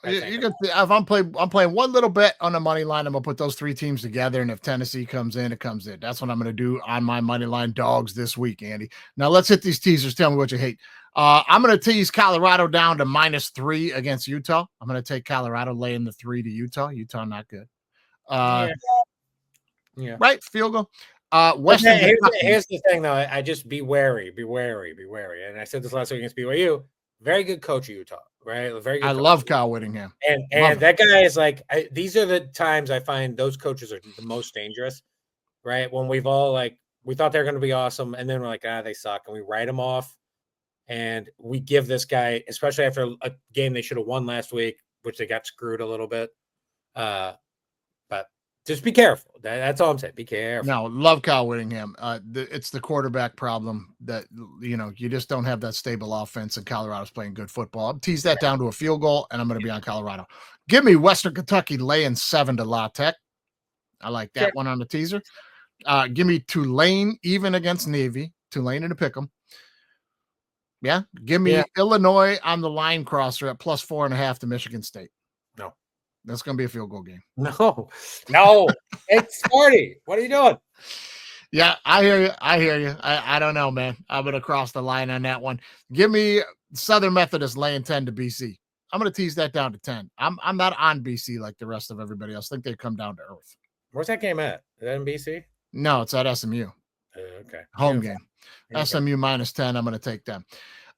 You can. If I'm playing one little bet on the money line, I'm gonna put those three teams together, and if Tennessee comes in, it comes in. That's what I'm gonna do on my money line dogs this week, Andy. Now let's hit these teasers. Tell me what you hate. I'm gonna tease Colorado down to -3 against Utah. I'm gonna take Colorado laying the 3 to Utah. Utah not good. Right, field goal. Western. Here's the thing, though. I just be wary. And I said this last week against BYU. Very good coach of Utah, right? Very good. I love Kyle Whittingham, and that guy is like. These are the times I find those coaches are the most dangerous, right? When we've all we thought they were going to be awesome, and then we're like, they suck, and we write them off, and we give this guy, especially after a game they should have won last week, which they got screwed a little bit. But just be careful. That's all I'm saying. Be careful. No, love Kyle Whittingham. It's the quarterback problem that you just don't have that stable offense, and Colorado's playing good football. I'll tease that down to a field goal, and I'm going to be on Colorado. Give me Western Kentucky laying 7 to La Tech. I like that one on the teaser. Give me Tulane even against Navy. Tulane in a pick'em. Yeah. Give me Illinois on the line crosser at +4.5 to Michigan State. No. That's going to be a field goal game. No, it's 40. What are you doing? Yeah, I hear you. I don't know, man. I'm going to cross the line on that one. Give me Southern Methodist laying 10 to BC. I'm going to tease that down to 10. I'm not on BC like the rest of everybody else. I think they come down to earth. Where's that game at? Is that in BC? No, it's at SMU. Okay. Home game. SMU -10. I'm going to take them.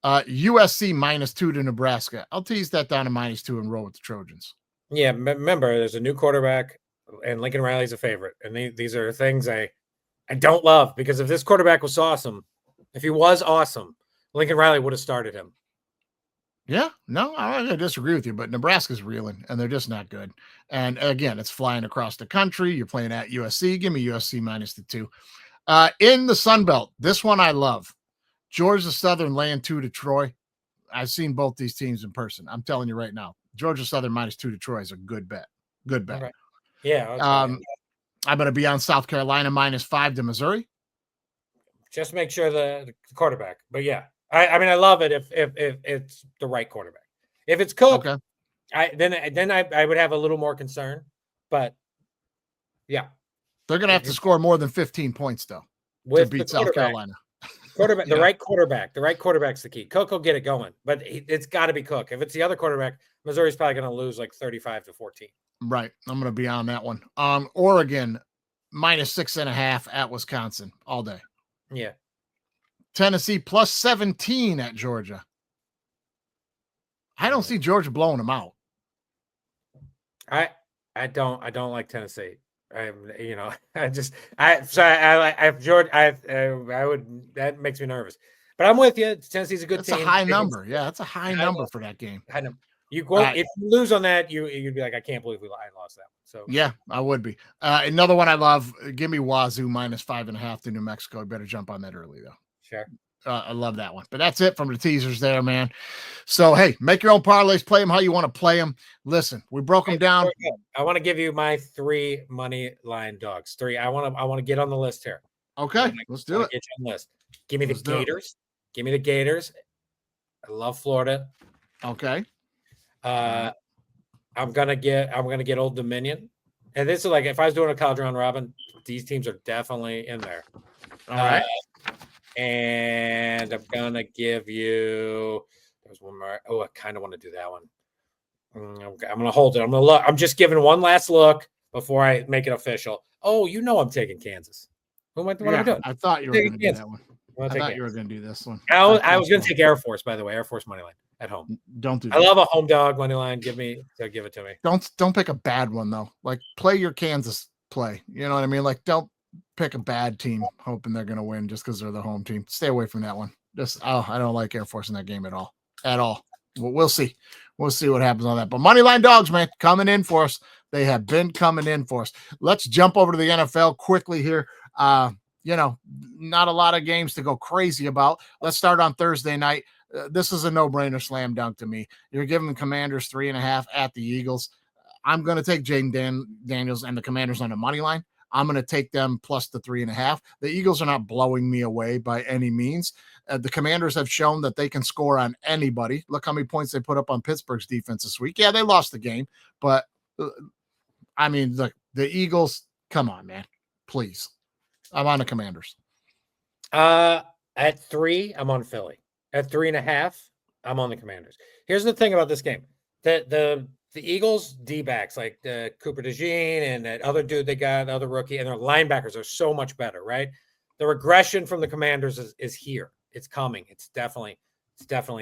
USC -2 to Nebraska. I'll tease that down to -2 and roll with the Trojans. Yeah, remember, there's a new quarterback, and Lincoln Riley's a favorite. And these are things I don't love, because if this quarterback was awesome, Lincoln Riley would have started him. Yeah, no, I disagree with you, but Nebraska's reeling, and they're just not good. And again, it's flying across the country. You're playing at USC. Give me USC -2. In the Sun Belt, this one I love. Georgia Southern laying 2 to Troy. I've seen both these teams in person. I'm telling you right now, Georgia Southern -2 to Troy is a good bet. Good bet. Right. Yeah. I'm going to be on South Carolina -5 to Missouri. Just make sure the quarterback. But yeah, I mean, I love it if it's the right quarterback. If it's Cook, okay, then I would have a little more concern. But yeah, they're going to have to score more than 15 points though to beat South Carolina. Quarterback, the right quarterback. The right quarterback's the key. Cook will get it going, but it's got to be Cook. If it's the other quarterback, Missouri's probably going to lose like 35-14. Right. I'm going to be on that one. Oregon -6.5 at Wisconsin all day. Yeah. Tennessee +17 at Georgia. I don't see Georgia blowing them out. I don't like Tennessee. I would, that makes me nervous, but I'm with you. Tennessee's a good team. That's a high number. Yeah, that's a high number for that game. I know. If you lose on that, you'd be like, I can't believe I lost that one. So yeah, I would be. Another one I love. Give me Wazoo -5.5 to New Mexico. Better jump on that early though. Sure. I love that one. But that's it from the teasers there, man. So, hey, make your own parlays. Play them how you want to play them. Listen, we broke them down. I want to give you my 3 money line dogs. 3. I want to get on the list here. Okay, let's do it. Get you on the list. Give me the Gators. Give me the Gators. I love Florida. Okay. I'm gonna get Old Dominion, and this is like if I was doing a college round robin, these teams are definitely in there. All right. And I'm gonna give you. There's one more. Oh, I kind of want to do that one. I'm gonna hold it. I'm gonna look. I'm just giving one last look before I make it official. Oh, I'm taking Kansas. What am I doing? I thought you were going to do that one. I thought Kansas. you were going to do this one. I was going to take Air Force, by the way. Air Force money line at home. Don't do that. I love a home dog money line. Give it to me. Don't pick a bad one though. Like play your Kansas play. You know what I mean? Like don't pick a bad team hoping they're going to win just because they're the home team. Stay away from that one. I don't like Air Force in that game at all. Well, we'll see. We'll see what happens on that. But Moneyline Dogs, man, coming in for us. They have been coming in for us. Let's jump over to the NFL quickly here. Not a lot of games to go crazy about. Let's start on Thursday night. This is a no-brainer slam dunk to me. You're giving the Commanders 3.5 at the Eagles. I'm going to take Jaden Daniels and the Commanders on the money line. I'm going to take them plus the 3.5. The Eagles are not blowing me away by any means. The Commanders have shown that they can score on anybody. Look how many points they put up on Pittsburgh's defense this week. Yeah, they lost the game, but I mean, the Eagles, come on, man, please. I'm on the Commanders. At 3, I'm on Philly. At 3.5, I'm on the Commanders. Here's the thing about this game: the Eagles D-backs like Cooper DeJean and that other dude they got, the other rookie, and their linebackers are so much better, right? The regression from the Commanders is here. It's coming. It's definitely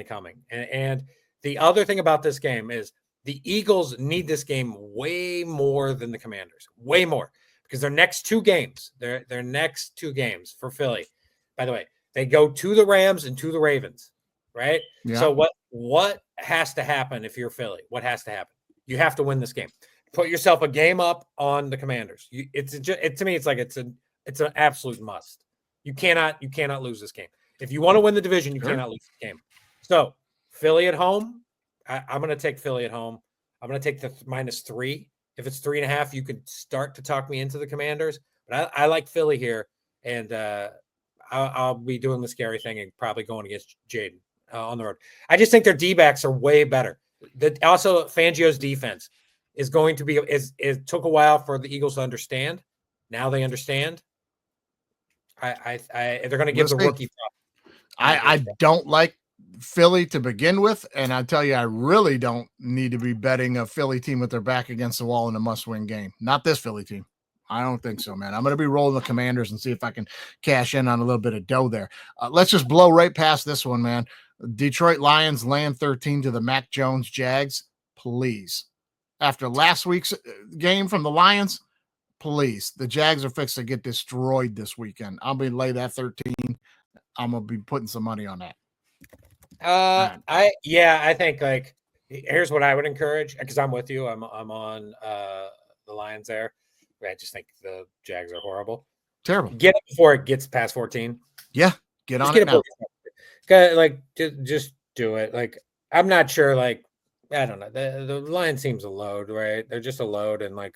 coming. And the other thing about this game is the Eagles need this game way more than the Commanders, way more, because their next two games for Philly, by the way, they go to the Rams and to the Ravens, right? Yeah. So what has to happen if you're Philly? What has to happen? You have to win this game. Put yourself a game up on the Commanders. To me, it's like it's an absolute must. You cannot lose this game. If you want to win the division, you cannot lose the game. So Philly at home, I'm going to take Philly at home. I'm going to take the -3. If it's 3.5, you could start to talk me into the Commanders. But I like Philly here, and I'll be doing the scary thing and probably going against Jaden on the road. I just think their D-backs are way better. Also, Fangio's defense is going to be it took a while for the Eagles to understand. Now they understand. They're going to give the rookie. I don't like Philly to begin with, and I tell you, I really don't need to be betting a Philly team with their back against the wall in a must-win game. Not this Philly team. I don't think so, man. I'm going to be rolling the Commanders and see if I can cash in on a little bit of dough there. Let's just blow right past this one, man. Detroit Lions land 13 to the Mac Jones Jags. Please. After last week's game from the Lions, please. The Jags are fixed to get destroyed this weekend. I'll be lay that 13. I'm going to be putting some money on that. I think like here's what I would encourage, because I'm with you. I'm on the Lions there. I just think the Jags are horrible. Terrible. Get it before it gets past 14. Yeah, get on it now. Like just do it. Like I'm not sure. Like I don't know. The Lions seems a load, right? They're just a load, and like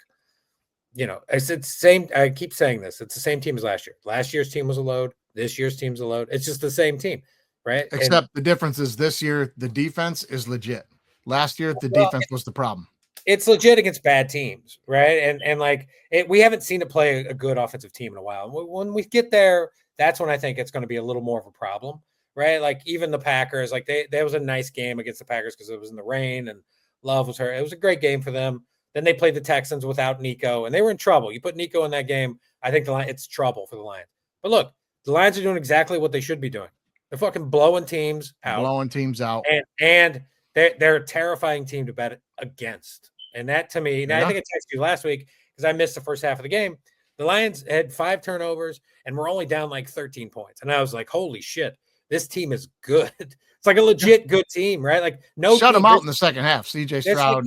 it's the same. I keep saying this. It's the same team as last year. Last year's team was a load. This year's team's a load. It's just the same team, right? Except the difference is this year the defense is legit. Last year the defense was the problem. It's legit against bad teams, right? And like we haven't seen it play a good offensive team in a while. When we get there, that's when I think it's going to be a little more of a problem, right? Like even the Packers, like there was a nice game against the Packers because it was in the rain and Love was hurt. It was a great game for them. Then they played the Texans without Nico, and they were in trouble. You put Nico in that game, I think it's trouble for the Lions. But look, the Lions are doing exactly what they should be doing. They're fucking blowing teams out. And they're a terrifying team to bet against. And that to me, now I think I texted you last week because I missed the first half of the game. The Lions had 5 turnovers and we're only down like 13 points. And I was like, holy shit, this team is good. It's like a legit good team, right? Like shut them out in the second half. CJ Stroud.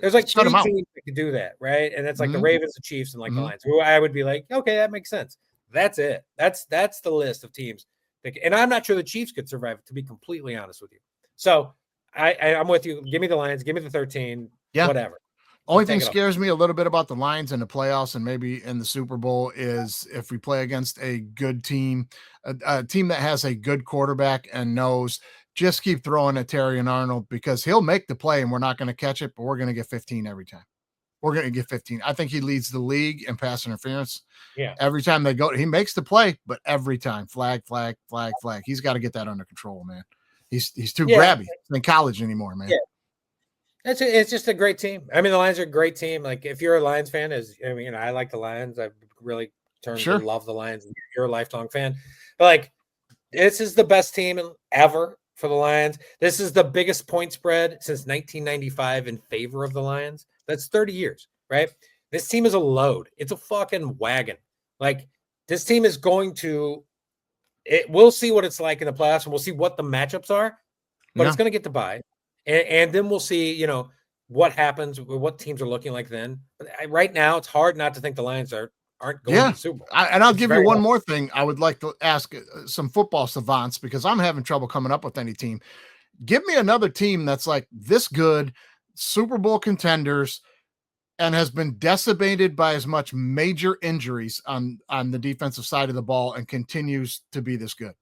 There's like 3 teams that can do that, right? And it's like the Ravens, the Chiefs, and like the Lions. Who I would be like, okay, that makes sense. That's it. That's the list of teams. And I'm not sure the Chiefs could survive, to be completely honest with you. So I'm with you. Give me the Lions. Give me the 13. Yeah. Whatever. Only thing scares me a little bit about the Lions in the playoffs and maybe in the Super Bowl is if we play against a good team, a team that has a good quarterback and knows just keep throwing at Terry and Arnold because he'll make the play and we're not going to catch it, but we're going to get 15 every time. We're going to get 15. I think he leads the league in pass interference. Yeah. Every time they go, he makes the play, but every time flag. He's got to get that under control, man. He's too grabby. He's in college anymore, man. Yeah. It's just a great team. I mean, the Lions are a great team. Like if you're a Lions fan, I like the Lions. I've really turned to love the Lions. You're a lifelong fan, but like this is the best team ever for the Lions. This is the biggest point spread since 1995 in favor of the Lions. That's 30 years, right? This team is a load. It's a fucking wagon. Like this team is going to. We'll see what it's like in the playoffs, and we'll see what the matchups are. But it's going to get to bye. And then we'll see, what happens, what teams are looking like then. But right now, it's hard not to think the Lions aren't going to the Super Bowl. I'll give you one more thing. I would like to ask some football savants because I'm having trouble coming up with any team. Give me another team that's like this good, Super Bowl contenders, and has been decimated by as much major injuries on the defensive side of the ball and continues to be this good.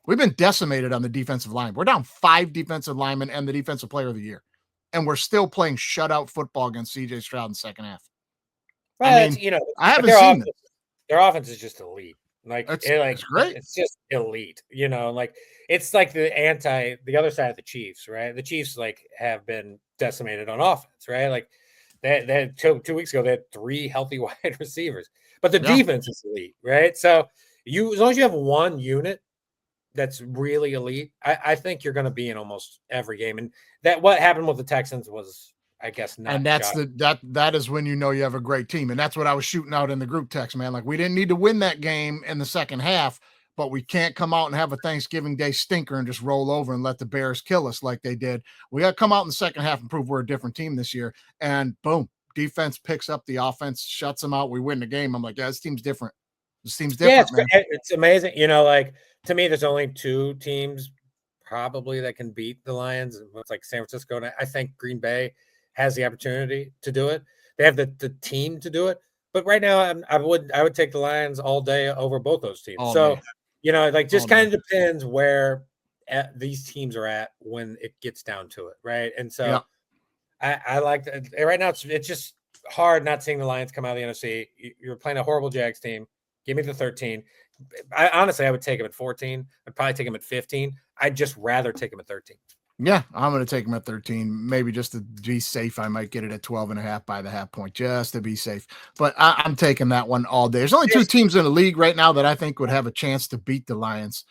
We've been decimated on the defensive line. We're down 5 defensive linemen and the defensive player of the year. And we're still playing shutout football against CJ Stroud in the second half. Well, I haven't seen this. Their offense is just elite. It's great. It's just elite, it's like the other side of the Chiefs, right? The Chiefs have been decimated on offense, right? Like they had 2 weeks ago, they had 3 healthy wide receivers, but the defense is elite, right? So as long as you have one unit that's really elite, I think you're going to be in almost every game. And that what happened with the Texans was, I guess, not. And that's that is when you know you have a great team. And that's what I was shooting out in the group text, man. Like we didn't need to win that game in the second half, but we can't come out and have a Thanksgiving Day stinker and just roll over and let the Bears kill us like they did. We got to come out in the second half and prove we're a different team this year. And boom, defense picks up the offense, shuts them out. We win the game. I'm like, this team's different. This team's different. Yeah, it's amazing. To me, there's only 2 teams probably that can beat the Lions. It's like San Francisco. And I think Green Bay has the opportunity to do it. They have the team to do it. But right now, I would take the Lions all day over both those teams. Just kind of depends where these teams are at when it gets down to it, right? And so I like that. Right now, it's just hard not seeing the Lions come out of the NFC. You're playing a horrible Jags team. Give me the 13. Honestly, I would take him at 14. I'd probably take him at 15. I'd just rather take him at 13. Yeah, I'm going to take him at 13. Maybe just to be safe, I might get it at 12.5 by the half point, just to be safe. But I'm taking that one all day. There's only 2 teams in the league right now that I think would have a chance to beat the Lions,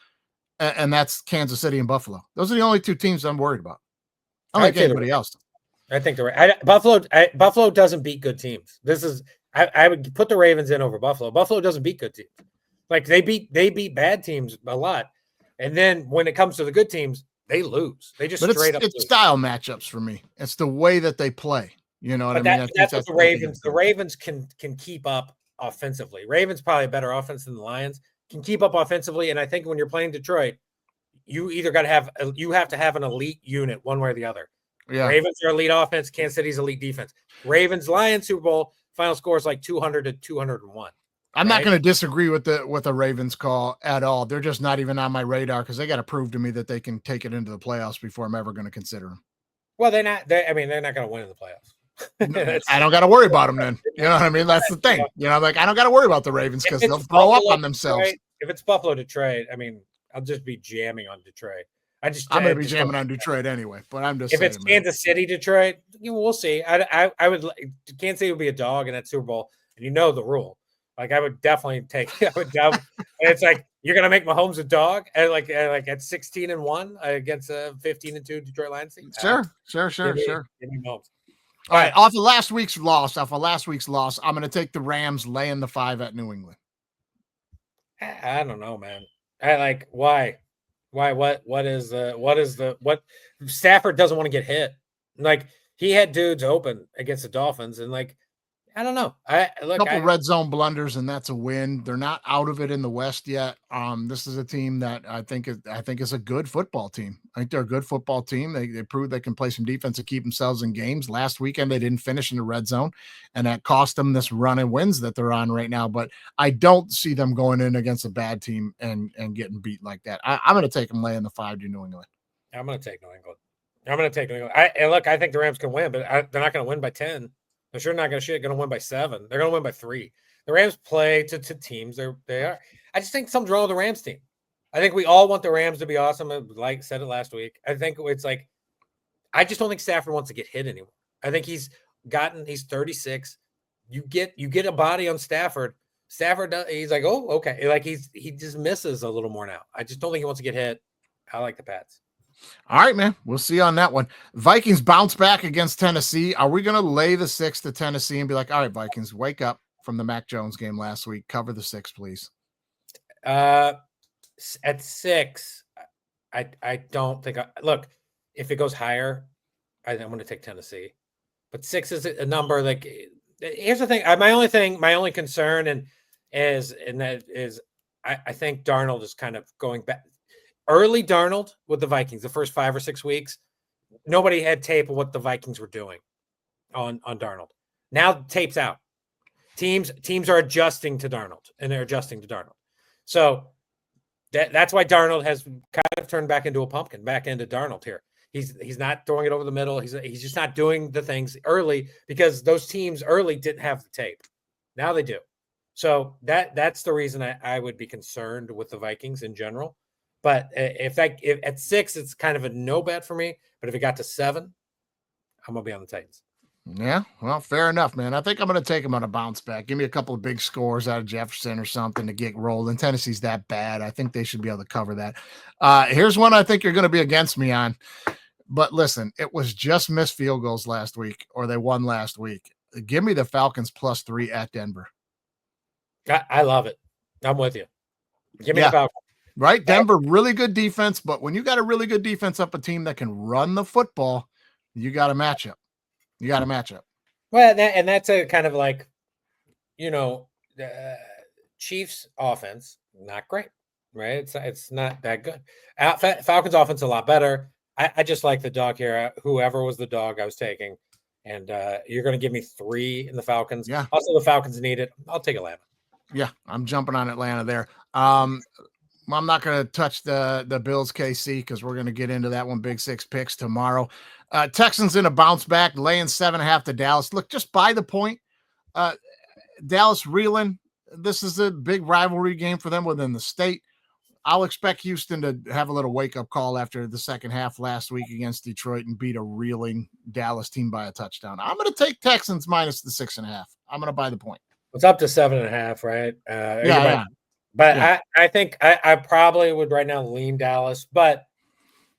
and that's Kansas City and Buffalo. Those are the only 2 teams I'm worried about. I don't like anybody else. I think they're right. Buffalo doesn't beat good teams. I would put the Ravens in over Buffalo. Buffalo doesn't beat good teams. Like they beat bad teams a lot, and then when it comes to the good teams, they lose. They just straight up. It's style matchups for me. It's the way that they play. You know what I mean? That's what the Ravens. The Ravens can keep up offensively. Ravens probably a better offense than the Lions. Can keep up offensively, and I think when you're playing Detroit, you either got to have an elite unit one way or the other. Yeah. Ravens are elite offense. Kansas City's elite defense. Ravens Lions Super Bowl final score is like 200-201. I'm not going to disagree with the Ravens call at all. They're just not even on my radar because they got to prove to me that they can take it into the playoffs before I'm ever going to consider them. Well, they're not going to win in the playoffs. I don't got to worry about them then. You know what I mean? That's the thing. I don't got to worry about the Ravens because they'll throw up on themselves. If it's Buffalo, Detroit, I'll just be jamming on Detroit. I'm going to be jamming on Detroit anyway, but I'm just if saying, it's Kansas City, Detroit, we'll see. I would Kansas City would be a dog in that Super Bowl, and the rule. Like I would definitely take. And it's like you're gonna make Mahomes a dog at like at 16-1 against a 15-2 Detroit Lions team. Sure. Give me Mahomes. All right, off of last week's loss, I'm going to take the Rams laying the 5 at New England. I don't know, man. Why? What Stafford doesn't want to get hit. Like he had dudes open against the Dolphins, and I don't know. A couple red zone blunders, and that's a win. They're not out of it in the West yet. This is a team that I think is a good football team. I think they're a good football team. They proved they can play some defense to keep themselves in games. Last weekend they didn't finish in the red zone, and that cost them this run of wins that they're on right now. But I don't see them going in against a bad team and getting beat like that. I'm going to take them laying the 5 to New England. I'm going to take New England. I think the Rams can win, but they're not going to win by 10. They're sure not going to win by 7. They're going to win by 3. The Rams play to teams. They are. I just think something's wrong with the Rams team. I think we all want the Rams to be awesome. Like said it last week. I think it's like, I just don't think Stafford wants to get hit anymore. I think he's 36. You get a body on Stafford. He's like, oh, okay. Like he just misses a little more now. I just don't think he wants to get hit. I like the Pats. All right, man. We'll see on that one. Vikings bounce back against Tennessee. Are we going to lay the 6 to Tennessee and be like, all right, Vikings, wake up from the Mac Jones game last week. Cover the 6, please. At 6, I don't think look, if it goes higher, I'm going to take Tennessee. But 6 is a number like here's the thing. My only concern is I think Darnold is kind of going back. Early Darnold with the Vikings, the first 5 or 6 weeks, nobody had tape of what the Vikings were doing on Darnold. Now tape's out. Teams are adjusting to Darnold, and they're adjusting to Darnold. So that's why Darnold has kind of turned back into a pumpkin, back into Darnold here. He's not throwing it over the middle. He's just not doing the things early because those teams early didn't have the tape. Now they do. So that's the reason I would be concerned with the Vikings in general. But if at 6, it's kind of a no bet for me. But if it got to 7, I'm going to be on the Titans. Yeah, well, fair enough, man. I think I'm going to take him on a bounce back. Give me a couple of big scores out of Jefferson or something to get rolling. Tennessee's that bad. I think they should be able to cover that. Here's one I think you're going to be against me on. But listen, it was just missed field goals last week, or they won last week. Give me the Falcons +3 at Denver. I love it. I'm with you. Give me the Falcons. Right? Denver, really good defense, but when you got a really good defense up a team that can run the football, you got a matchup. Well, that's a kind of like, Chiefs offense, not great, right? It's not that good. Falcons offense a lot better. I just like the dog here. Whoever was the dog I was taking, and you're going to give me 3 in the Falcons. Yeah. Also, the Falcons need it. I'll take Atlanta. Yeah, I'm jumping on Atlanta there. I'm not going to touch the Bills KC because we're going to get into that one. Big 6 picks tomorrow. Texans in a bounce back, laying 7.5 to Dallas. Look, just by the point. Dallas reeling. This is a big rivalry game for them within the state. I'll expect Houston to have a little wake-up call after the second half last week against Detroit and beat a reeling Dallas team by a touchdown. I'm going to take Texans minus the 6.5. I'm going to buy the point. It's up to 7.5, right? Yeah. But yeah. I think I probably would right now lean Dallas. But,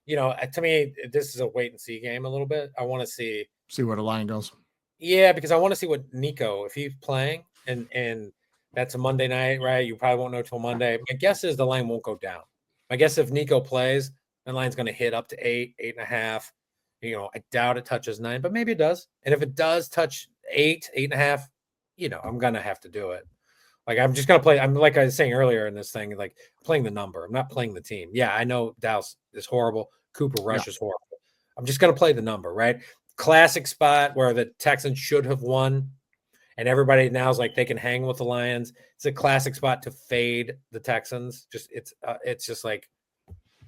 to me, this is a wait-and-see game a little bit. I want to see where the line goes. Yeah, because I want to see what Nico, if he's playing, and that's a Monday night, right? You probably won't know till Monday. My guess is the line won't go down. My guess if Nico plays, the line's going to hit up to 8, 8.5. I doubt it touches 9, but maybe it does. And if it does touch 8, 8.5, I'm going to have to do it. Like, I'm just going to play. I'm like I was saying earlier in this thing, like playing the number. I'm not playing the team. Yeah, I know Dallas is horrible. Cooper Rush is horrible. I'm just going to play the number, right? Classic spot where the Texans should have won. And everybody now is like they can hang with the Lions. It's a classic spot to fade the Texans. It's just like,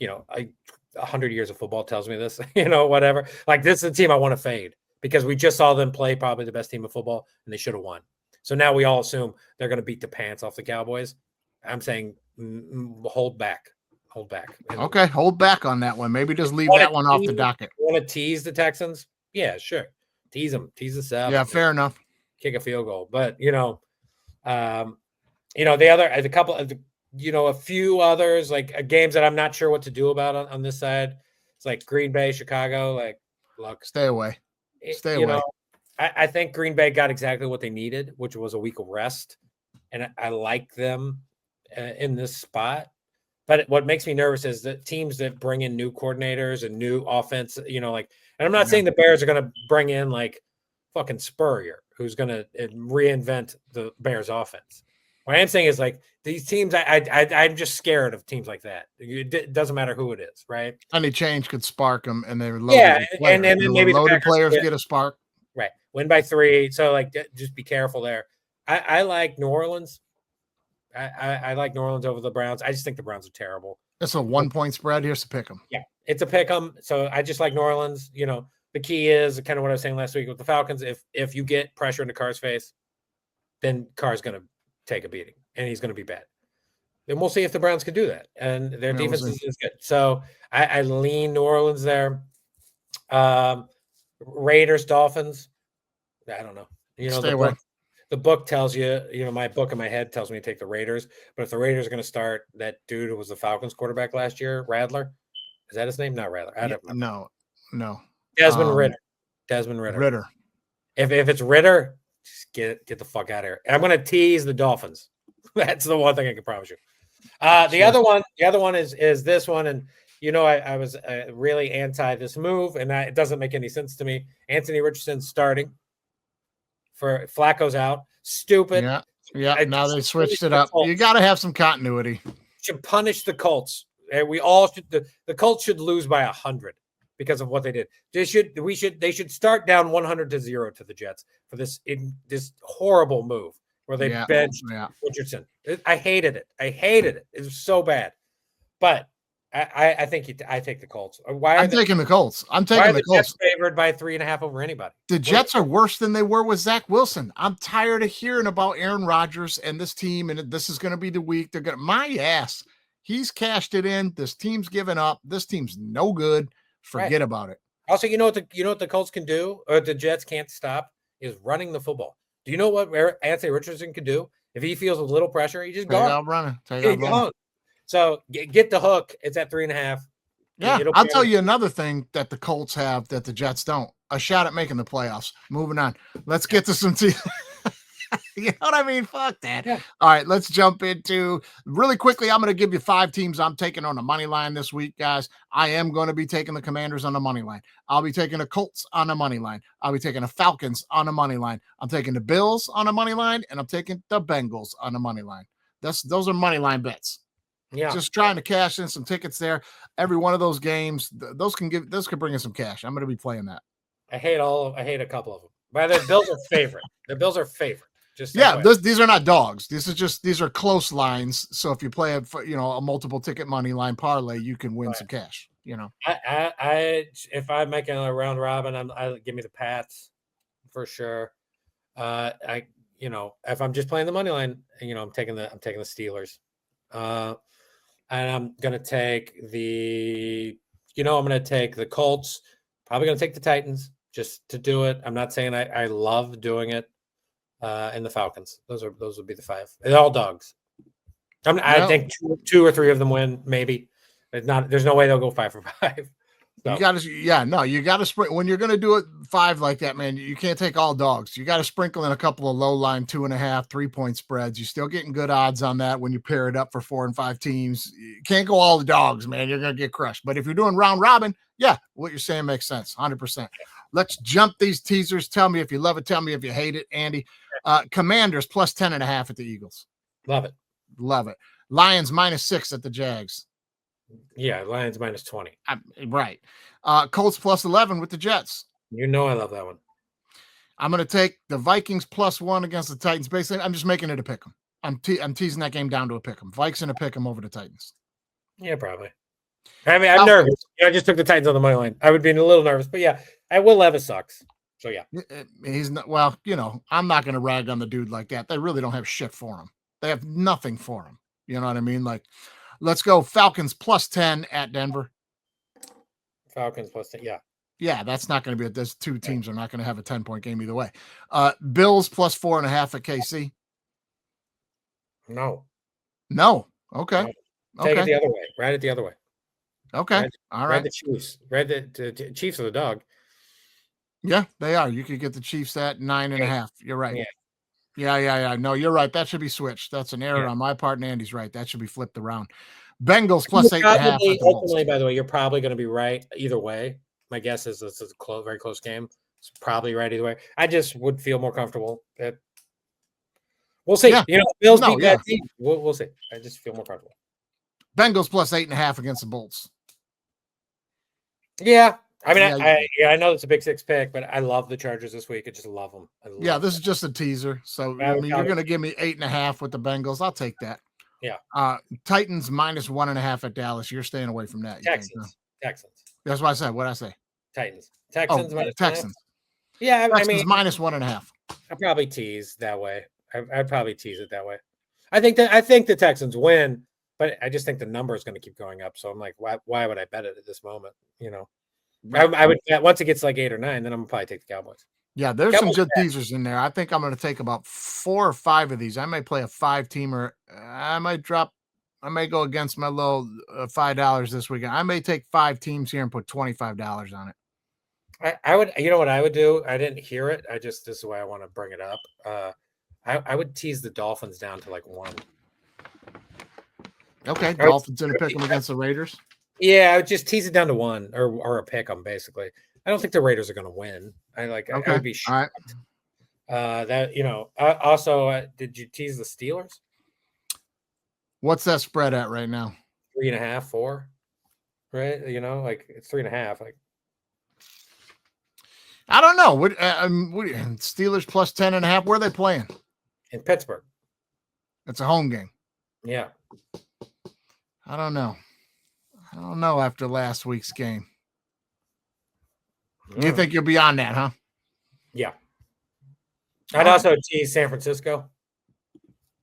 100 years of football tells me this, whatever. Like, this is a team I want to fade because we just saw them play probably the best team of football and they should have won. So now we all assume they're going to beat the pants off the Cowboys. I'm saying hold back. Okay, hold back on that one. Maybe just leave that one off the docket. You want to tease the Texans? Yeah, sure. Tease them. Tease the 7. Yeah, fair enough. Kick a field goal. But, a couple of, a few others, like games that I'm not sure what to do about on this side. It's like Green Bay, Chicago. Like, look. Stay away. Stay away. I think Green Bay got exactly what they needed, which was a week of rest. And I like them in this spot. But what makes me nervous is that teams that bring in new coordinators and new offense, and I'm not saying the Bears are going to bring in like fucking Spurrier, who's going to reinvent the Bears offense. What I am saying is like these teams, I'm just scared of teams like that. It doesn't matter who it is, right? Any change could spark them, and they're loaded. Yeah, and then maybe the loaded players get a spark. Right, win by 3. So like, just be careful there. I like New Orleans. I like New Orleans over the Browns. I just think the Browns are terrible. It's a 1-point spread. Here's to pick them. Yeah, it's a pick 'em. So I just like New Orleans. You know, the key is kind of what I was saying last week with the Falcons. If you get pressure into Carr's face, then Carr's going to take a beating, and he's going to be bad. Then we'll see if the Browns can do that. And their defense is good. So I lean New Orleans there. Raiders, Dolphins. I don't know. You know, Stay away. The book tells you, my book in my head tells me to take the Raiders. But if the Raiders are going to start that dude who was the Falcons quarterback last year, Radler, is that his name? Not Radler. I don't know. No. Desmond Ritter. Desmond Ritter. Ritter. If it's Ritter, just get the fuck out of here. And I'm going to tease the Dolphins. That's the one thing I can promise you. The other one is this one, and I was really anti this move, and it doesn't make any sense to me. Anthony Richardson's starting for Flacco's out. Stupid. Yeah. Now they switched it up. You got to have some continuity. Should punish the Colts. And we all should. The Colts should lose by 100 because of what they did. They should start down 100-0 to the Jets for this horrible move where they benched Richardson. I hated it. It was so bad. But I think I take the Colts. I'm taking the Colts. I'm taking the Colts. Jets favored by 3.5 over anybody. The Jets are worse than they were with Zach Wilson. I'm tired of hearing about Aaron Rodgers and this team, and this is going to be the week. They're going to my ass. He's cashed it in. This team's given up. This team's no good. Forget about it. Also, you know what the Colts can do, or the Jets can't stop, is running the football. Do you know what Anthony Richardson can do? If he feels a little pressure, he just goes. Take out running. So get the hook. It's at 3.5. Yeah, I'll tell you another thing that the Colts have that the Jets don't. A shot at making the playoffs. Moving on. Let's get to some teams. You know what I mean? Fuck that. Yeah. All right, let's jump into really quickly. I'm going to give you 5 teams I'm taking on the money line this week, guys. I am going to be taking the Commanders on the money line. I'll be taking the Colts on the money line. I'll be taking the Falcons on the money line. I'm taking the Bills on the money line, and I'm taking the Bengals on the money line. Those are money line bets. Yeah, just trying to cash in some tickets there. Every one of those games, those could bring in some cash. I'm going to be playing that. I hate a couple of them. But the Bills are favorite. The Bills are favorite. These are not dogs. These are close lines. So if you play a multiple ticket money line parlay, you can win some cash. If I'm making a round robin, give me the Pats for sure. If I'm just playing the money line, I'm taking the Steelers. And I'm gonna take the Colts. Probably gonna take the Titans just to do it. I'm not saying I love doing it. And the Falcons. Those would be the 5. They're all dogs. I think 2 or 3 of them win. Maybe. There's no way they'll go 5 for 5. So. You got to sprinkle when you're going to do it 5 like that, man. You can't take all dogs. You got to sprinkle in a couple of low line 2.5, 3-point spreads. You're still getting good odds on that when you pair it up for 4 and 5 teams. You can't go all the dogs, man. You're going to get crushed. But if you're doing round robin, what you're saying makes sense, 100%. Let's jump these teasers. Tell me if you love it. Tell me if you hate it, Andy. Commanders plus 10.5 at the Eagles. Love it. Lions -6 at the Jags. Yeah, Lions -20. Right. Colts plus 11 with the Jets. I love that one. I'm going to take the Vikings +1 against the Titans. Basically, I'm just making it a pick 'em. I'm teasing that game down to a pick 'em. Vikes in a pick 'em over the Titans. Yeah, probably. I mean, I'm nervous. I just took the Titans on the money line. I would be a little nervous, but yeah, Will Levis sucks. So yeah, he's not. Well, I'm not going to rag on the dude like that. They really don't have shit for him. They have nothing for him. You know what I mean? Like, let's go Falcons +10 at Denver. Falcons +10. Yeah. Yeah, that's not going to be. Those 2 teams are not going to have a 10-point game either way. Bills +4.5 at KC. No. Okay. Take it the other way. Ride it the other way. Okay. All right. Ride the Chiefs. Ride the Chiefs are the dog. Yeah, they are. You could get the Chiefs at 9.5. You're right. Yeah. No, you're right. That should be switched. That's an error on my part, and Andy's right. That should be flipped around. Bengals +8.5. Ultimately, by the way, you're probably going to be right either way. My guess is this is a very close game. It's probably right either way. I just would feel more comfortable. We'll see. Yeah. Bills beat bad teams. We'll see. I just feel more comfortable. Bengals +8.5 against the Bolts. Yeah, I mean, Yeah. I know it's a big six pick, but I love the Chargers this week. I just love them. Yeah, this is just a teaser. So I mean, you're gonna give me 8.5 with the Bengals. I'll take that. Yeah. Titans -1.5 at Dallas. You're staying away from that. Texans. That's what I said. What did I say? Titans. Texans. Texans. Yeah, Texans I mean, -1.5. I'd probably tease that way. I'd probably tease it that way. I think the Texans win, but I just think the number is going to keep going up. So I'm like, why would I bet it at this moment? You know, I would bet once it gets like 8 or 9, then I'm gonna probably take the Cowboys. Yeah, there's some good teasers in there. I think I'm going to take about 4 or 5 of these. I may play a 5-teamer. I might go against my little $5 this weekend. I may take 5 teams here and put $25 on it. I would, you know what I would do? I didn't hear it. This is why I want to bring it up. I would tease the Dolphins down to like 1. Okay, Dolphins in a pick them against the Raiders. Yeah, I would just tease it down to 1 or a pick them basically. I don't think the Raiders are going to win. I would be shocked. All right. That also, did you tease the Steelers? What's that spread at right now? 3.5, 4. Right? Like it's 3.5. Like I don't know. What Steelers plus 10.5? Where are they playing? In Pittsburgh. It's a home game. Yeah. I don't know. After last week's game. You think you'll be on that, huh? Yeah. I'd also tease San Francisco.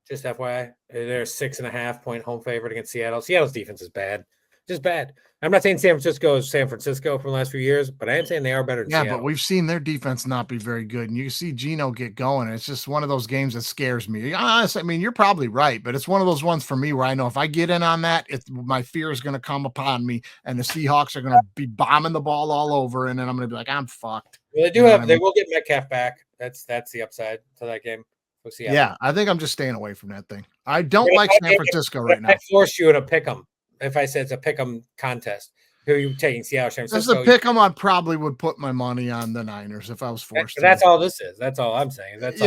Just FYI. They're 6.5-point home favorite against Seattle. Seattle's defense is bad. Just bad. I'm not saying San Francisco is San Francisco from the last few years, but I am saying they are better than Seattle. But we've seen their defense not be very good. And you see Geno get going. It's just one of those games that scares me. Honestly, I mean, you're probably right, but it's one of those ones for me where I know if I get in on that, my fear is going to come upon me, and the Seahawks are going to be bombing the ball all over, and then I'm going to be like, I'm fucked. Well, they will get Metcalf back. That's the upside to that game. We'll see. Yeah, I think I'm just staying away from that thing. I don't like San Francisco right now. I force you to pick them. If I said it's a pick 'em contest, who are you taking? Seattle, San Francisco? As a pick 'em, I probably would put my money on the Niners if I was forced. That's all this is. That's all I'm saying. But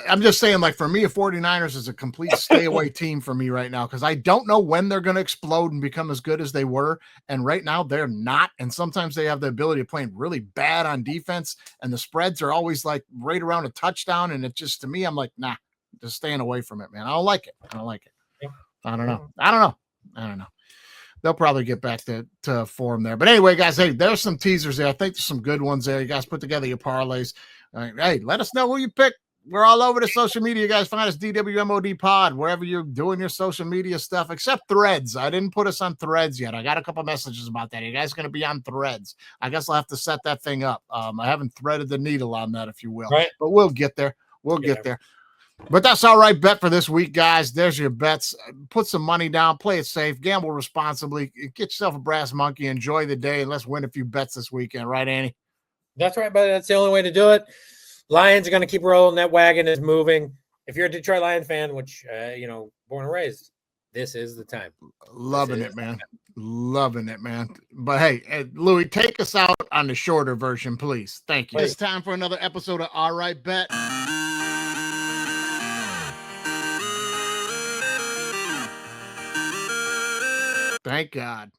I'm just saying, like, for me, a 49ers is a complete stay away team for me right now because I don't know when they're going to explode and become as good as they were. And right now, they're not. And sometimes they have the ability of playing really bad on defense, and the spreads are always like right around a touchdown. And it just, to me, I'm like, nah, just staying away from it, man. I don't like it. Yeah. I don't know. They'll probably get back to form there. But anyway, guys, hey, there's some teasers there. I think there's some good ones there. You guys put together your parlays. Hey, let us know who you pick. We're all over the social media. You guys find us DWMOD Pod, wherever you're doing your social media stuff, except Threads. I didn't put us on Threads yet. I got a couple messages about that. You guys going to be on Threads. I guess I'll have to set that thing up. I haven't threaded the needle on that, if you will. Right. But we'll get there. We'll get there. But that's all right. Bet for this week, guys. There's your bets. Put some money down. Play it safe. Gamble responsibly. Get yourself a brass monkey. Enjoy the day. And let's win a few bets this weekend. Right, Annie? That's right, buddy. That's the only way to do it. Lions are going to keep rolling. That wagon is moving. If you're a Detroit Lion fan, which, born and raised, this is the time. Loving it, man. Loving it, man. But hey, Louis, take us out on the shorter version, please. Thank you. It's time for another episode of All Right Bet. Thank God.